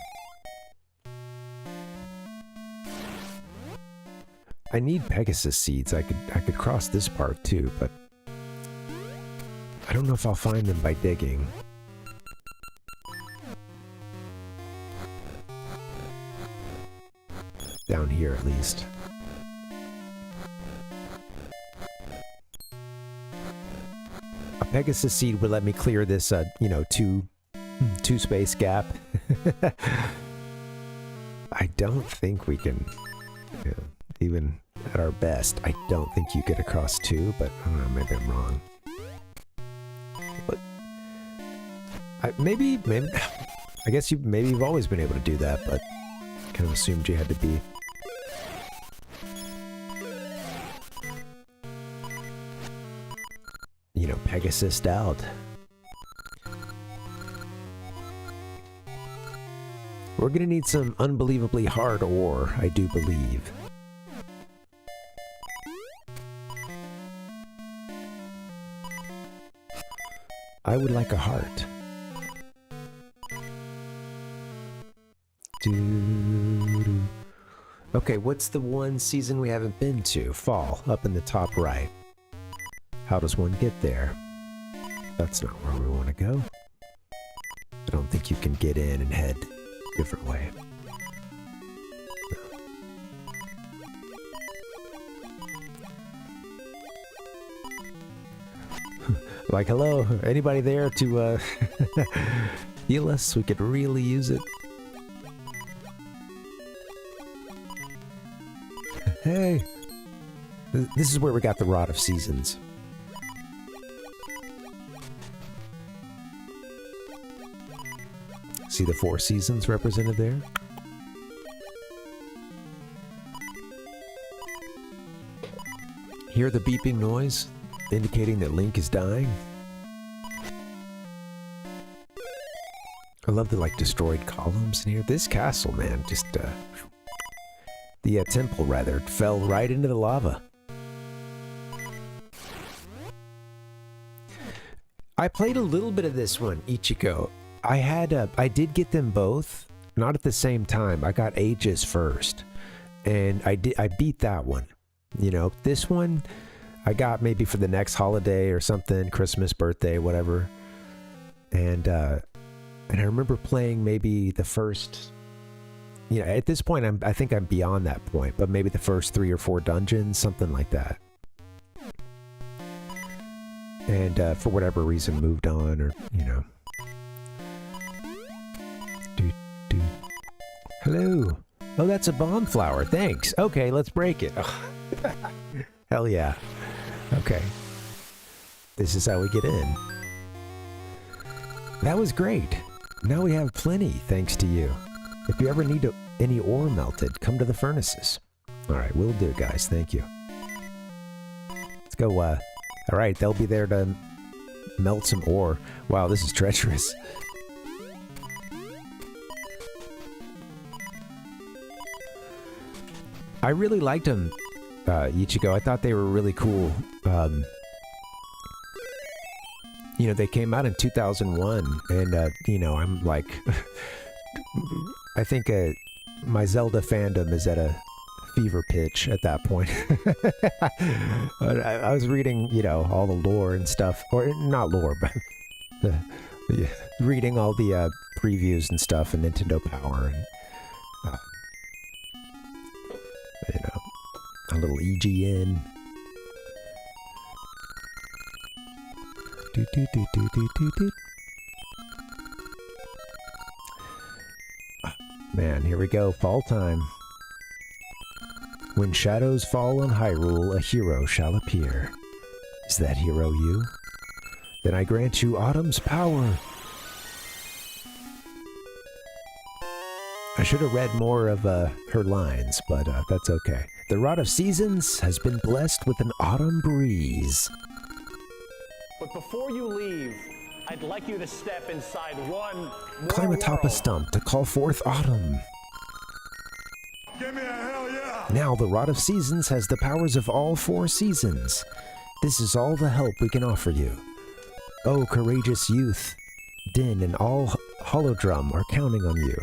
I need Pegasus seeds. I could cross this part too, but I don't know if I'll find them by digging. Down here at least. A Pegasus seed would let me clear this, you know, two space gap. I don't think we can, you know, even at our best, I don't think you get across two, but I don't know, maybe I'm wrong. But maybe, I guess maybe you've always been able to do that, but kind of assumed you had to be. You know, Pegasus'd out. We're gonna need some unbelievably hard ore, I do believe. I would like a heart. Okay, what's the one season we haven't been to? Fall, up in the top right. How does one get there? That's not where we want to go. I don't think you can get in and head a different way. Like, hello, anybody there to heal us? We could really use it. Hey! This is where we got the Rod of Seasons. See the 4 seasons represented there? Hear the beeping noise, indicating that Link is dying? I love the, like, destroyed columns in here. This castle, man, just, the temple, rather, fell right into the lava. I played a little bit of this one, Ichigo. I did get them both, not at the same time. I got Aegis first, and I beat that one. You know, this one I got maybe for the next holiday or something, Christmas, birthday, whatever. And I remember playing maybe the first, you know, at this point I think I'm beyond that point, but maybe the first 3 or 4 dungeons, something like that. And for whatever reason moved on, or, you know. Hello. Oh, that's a bomb flower. Thanks. Okay, let's break it. Oh. Hell yeah. Okay. This is how we get in. That was great. Now we have plenty, thanks to you. If you ever need any ore melted, come to the furnaces. All right, will do, guys. Thank you. Let's go, all right, they'll be there to melt some ore. Wow, this is treacherous. I really liked them, Ichigo. I thought they were really cool. You know, they came out in 2001, and, you know, I'm like... I think my Zelda fandom is at a fever pitch at that point. I was reading, you know, all the lore and stuff. Or, not lore, but... reading all the previews and stuff, and Nintendo Power, and... you know... little EGN. Do, do, do, do, do, do, do. Man, here we go. Fall time. When shadows fall on Hyrule, a hero shall appear. Is that hero you? Then I grant you Autumn's power. I should have read more of her lines, but that's okay. The Rod of Seasons has been blessed with an autumn breeze. But before you leave, I'd like you to step inside one more Climb atop a world. stump to call forth autumn. Give me a hell yeah! Now the Rod of Seasons has the powers of all 4 seasons. This is all the help we can offer you. Oh, courageous youth, Din and all Holodrum are counting on you.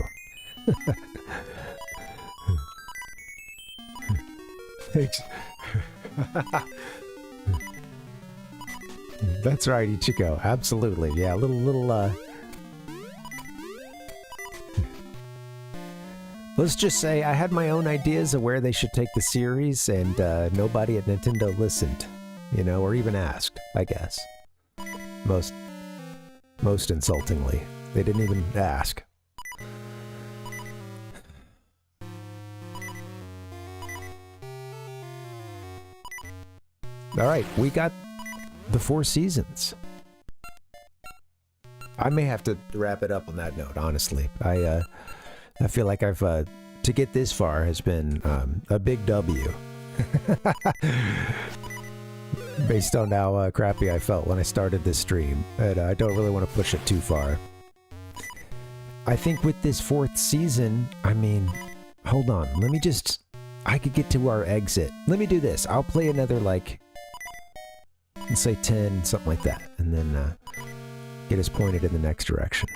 Thanks. That's right, Ichiko. Absolutely. Yeah, Let's just say I had my own ideas of where they should take the series, and nobody at Nintendo listened, you know, or even asked, I guess. Most insultingly. They didn't even ask. Alright, we got the 4 seasons. I may have to wrap it up on that note, honestly. I feel like I've, to get this far has been a big W. Based on how crappy I felt when I started this stream. And I don't really want to push it too far. I think with this 4th season, I mean, hold on, let me just, I could get to our exit. Let me do this. I'll play another, like, let's say 10, something like that, and then get us pointed in the next direction.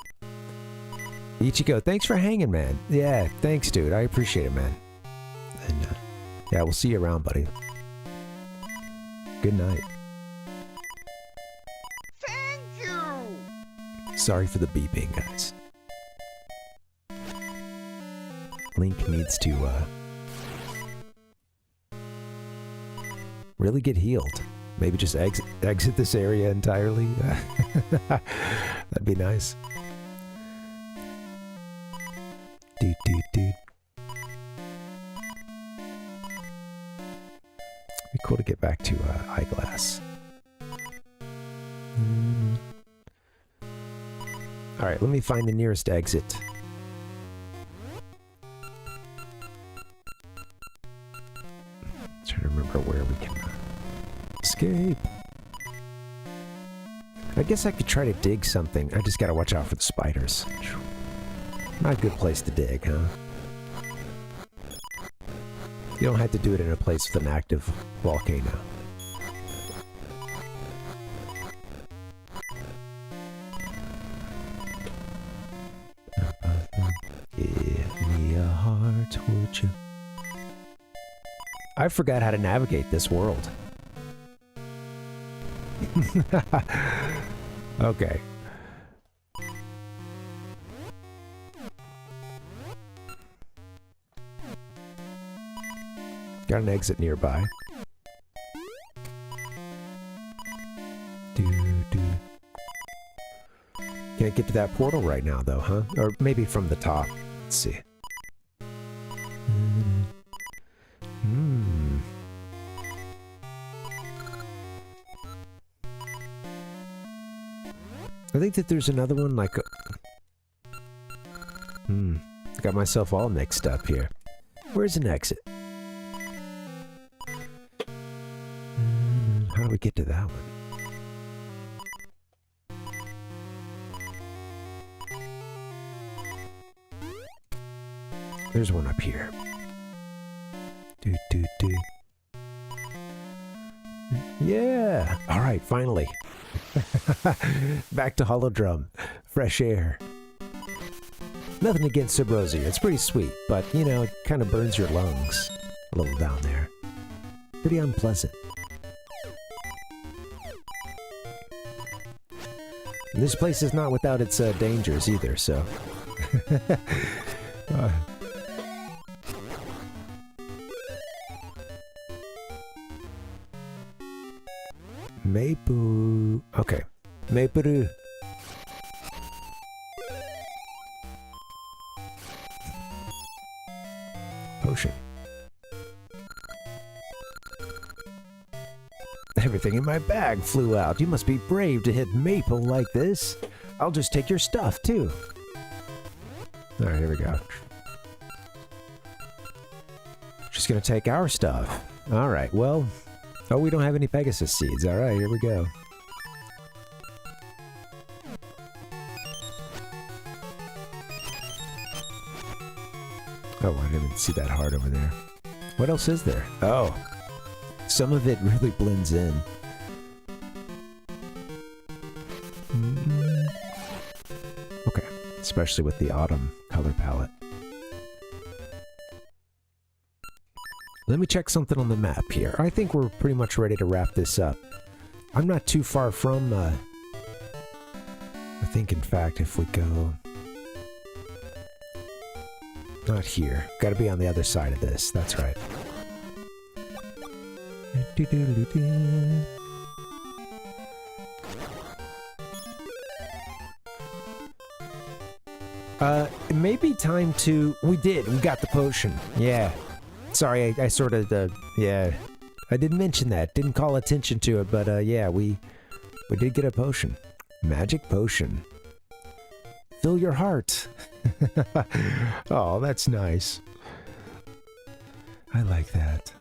Ichiko, thanks for hanging, man. Yeah, thanks, dude. I appreciate it, man. And yeah, we'll see you around, buddy. Good night. Thank you! Sorry for the beeping, guys. Link needs to really get healed. Maybe just exit this area entirely. That'd be nice. Dude. Be cool to get back to Eyeglass. Alright, let me find the nearest exit. Trying to remember where we can escape. I guess I could try to dig something. I just gotta watch out for the spiders. Not a good place to dig, huh? You don't have to do it in a place with an active volcano. Give me a heart, would you? I forgot how to navigate this world. Okay. Got an exit nearby. Can't get to that portal right now, though, huh? Or maybe from the top. Let's see. I think that there's another one like... Got myself all mixed up here. Where's an exit? How do we get to that one? There's one up here. Yeah! Alright, finally. Back to Holodrum. Fresh air. Nothing against Subrosia. It's pretty sweet, but, you know, it kind of burns your lungs a little down there. Pretty unpleasant. And this place is not without its dangers either, so... Maple. Okay. Maple. Potion. Everything in my bag flew out. You must be brave to hit Maple like this. I'll just take your stuff, too. Alright, here we go. She's gonna take our stuff. Alright, well... Oh, we don't have any Pegasus seeds. Alright, here we go. Oh, I didn't even see that heart over there. What else is there? Oh. Some of it really blends in. Okay. Especially with the autumn color palette. Let me check something on the map here. I think we're pretty much ready to wrap this up. I'm not too far from, I think, in fact, if we go... Not here. Gotta be on the other side of this. That's right. It may be time to... We got the potion. Yeah. Sorry, I sort of, yeah. I didn't mention that. Didn't call attention to it, but, yeah, we did get a potion. Magic potion. Fill your heart. Oh, that's nice. I like that.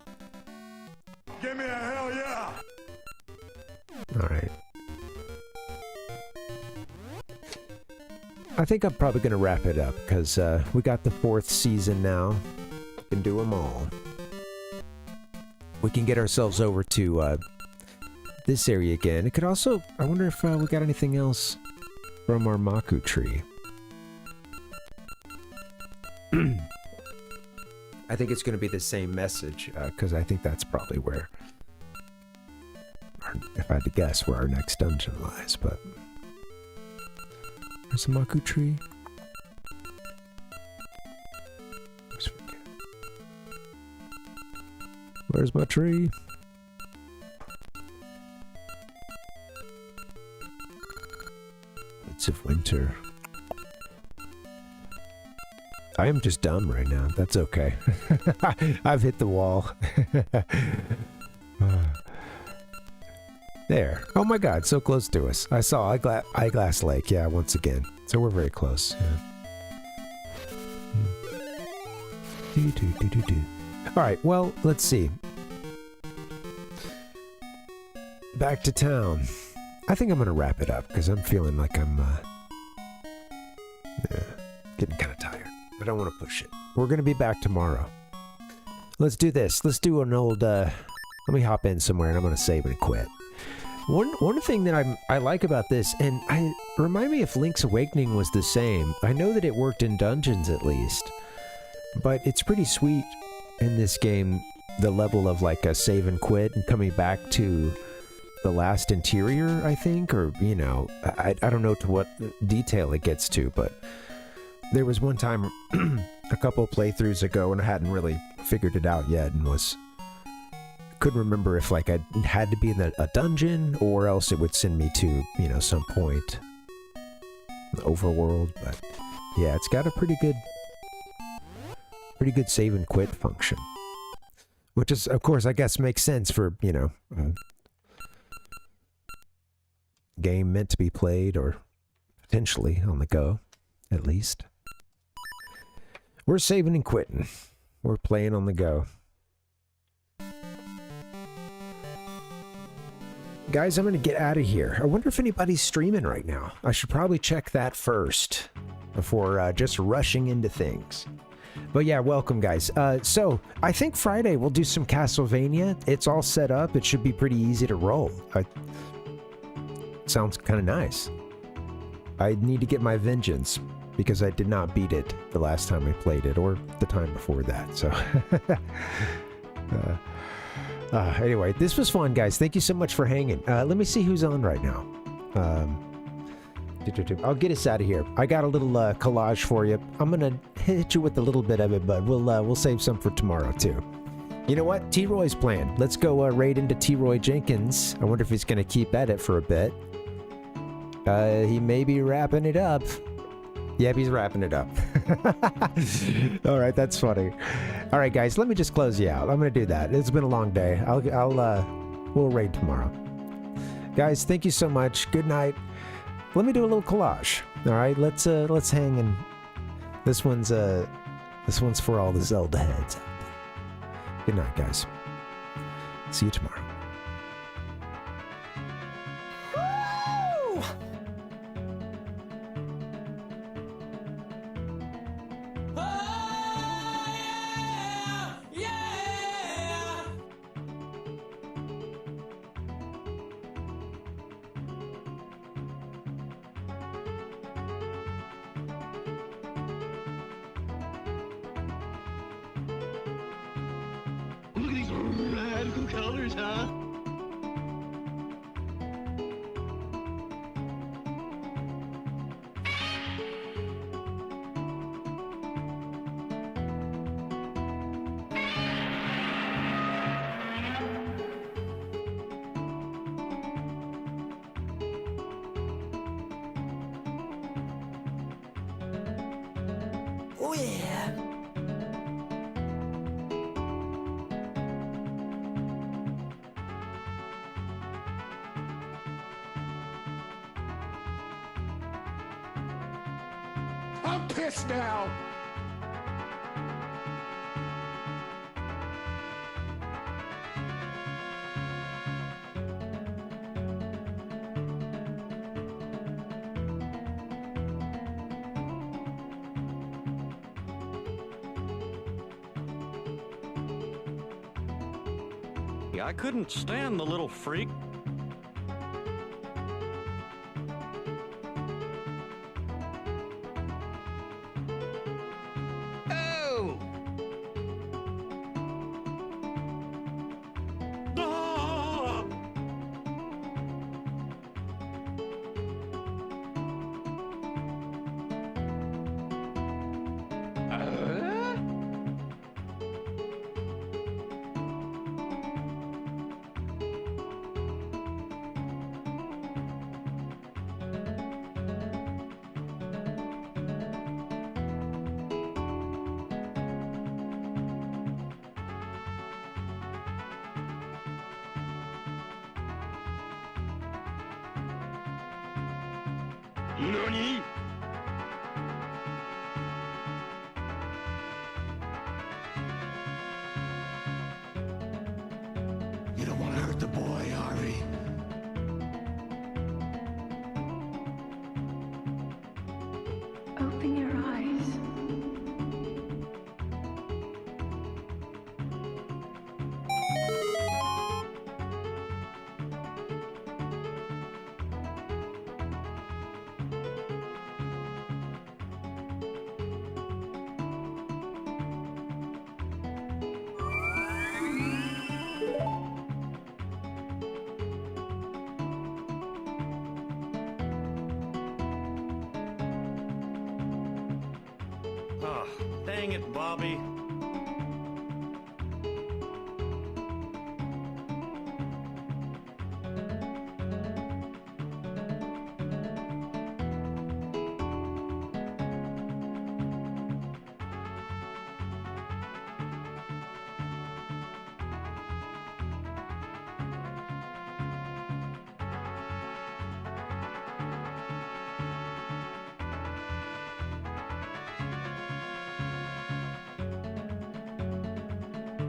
Give me a hell yeah! Alright. I think I'm probably going to wrap it up, because we got the 4th season now. Can do them all. We can get ourselves over to this area again. It could also... I wonder if we got anything else from our Maku tree. I think it's going to be the same message, because I think that's probably where... if I had to guess, where our next dungeon lies, but... There's a Maku tree. Where's my tree? Woods of winter. I am just dumb right now. That's okay. I've hit the wall. There. Oh my god, so close to us. I saw Eyeglass Lake, yeah, once again. So we're very close, yeah. Alright, well, let's see. Back to town. I think I'm gonna wrap it up, because I'm feeling like I'm, getting kind of tired. I don't want to push it. We're gonna be back tomorrow. Let's do this. Let's do an old, let me hop in somewhere and I'm gonna save and quit. One thing that I like about this, and remind me if Link's Awakening was the same. I know that it worked in dungeons at least, but it's pretty sweet in this game, the level of like a save and quit and coming back to the last interior, I think, or, you know, I don't know to what detail it gets to, but there was one time a couple playthroughs ago and I hadn't really figured it out yet and couldn't remember if like I had to be in a dungeon or else it would send me to, you know, some point in the overworld. But yeah, it's got a pretty good save and quit function, which is, of course, I guess makes sense for, you know, a game meant to be played or potentially on the go, at least. We're saving and quitting. We're playing on the go. Guys, I'm going to get out of here. I wonder if anybody's streaming right now. I should probably check that first before just rushing into things. But yeah, welcome, guys. So, I think Friday we'll do some Castlevania. It's all set up. It should be pretty easy to roll. Sounds kind of nice. I need to get my vengeance because I did not beat it the last time I played it or the time before that. So, anyway, this was fun, guys. Thank you so much for hanging. Let me see who's on right now. I'll get us out of here. I got a little collage for you. I'm gonna hit you with a little bit of it, but we'll save some for tomorrow too. You know what? T-Roy's plan. Let's go raid into T-Roy Jenkins. I wonder if he's going to keep at it for a bit. He may be wrapping it up. Yep, he's wrapping it up. All right, that's funny. All right, guys, let me just close you out. I'm going to do that. It's been a long day. We'll raid tomorrow. Guys, thank you so much. Good night. Let me do a little collage. All right, let's hang and this one's for all the Zelda heads. Good night, guys. See you tomorrow. Look at these radical colors, huh? Oh yeah. I'm pissed now. I couldn't stand the little freak. Oh! Ah! NANI?! You don't want to hurt the boy, Ari. Open your eyes. Ah, dang it, Bobby.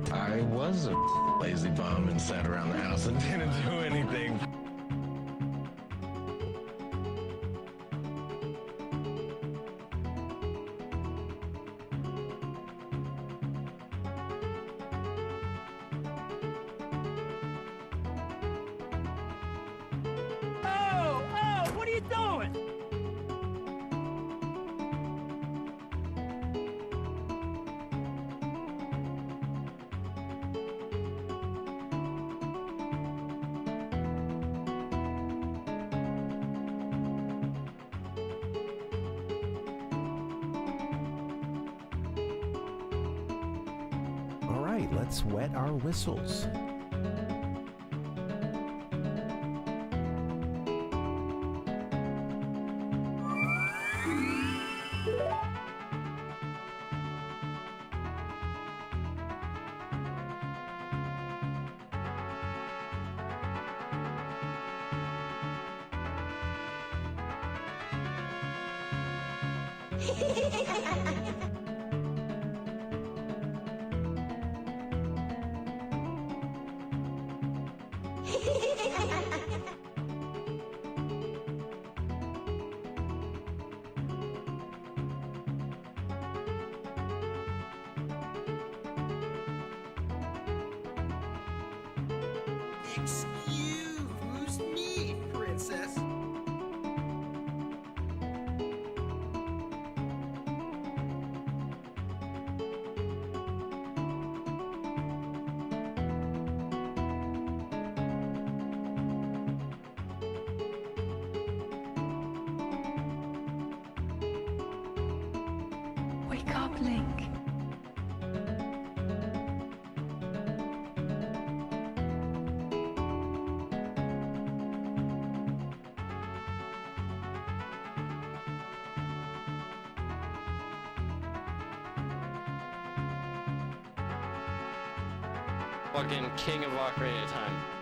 I was a lazy bum and sat around the house and didn't do anything. Oh! Oh! What are you doing? right, let's wet our whistles. Excuse me, princess. Wake up, Link. Fucking king of Ocarina of Time.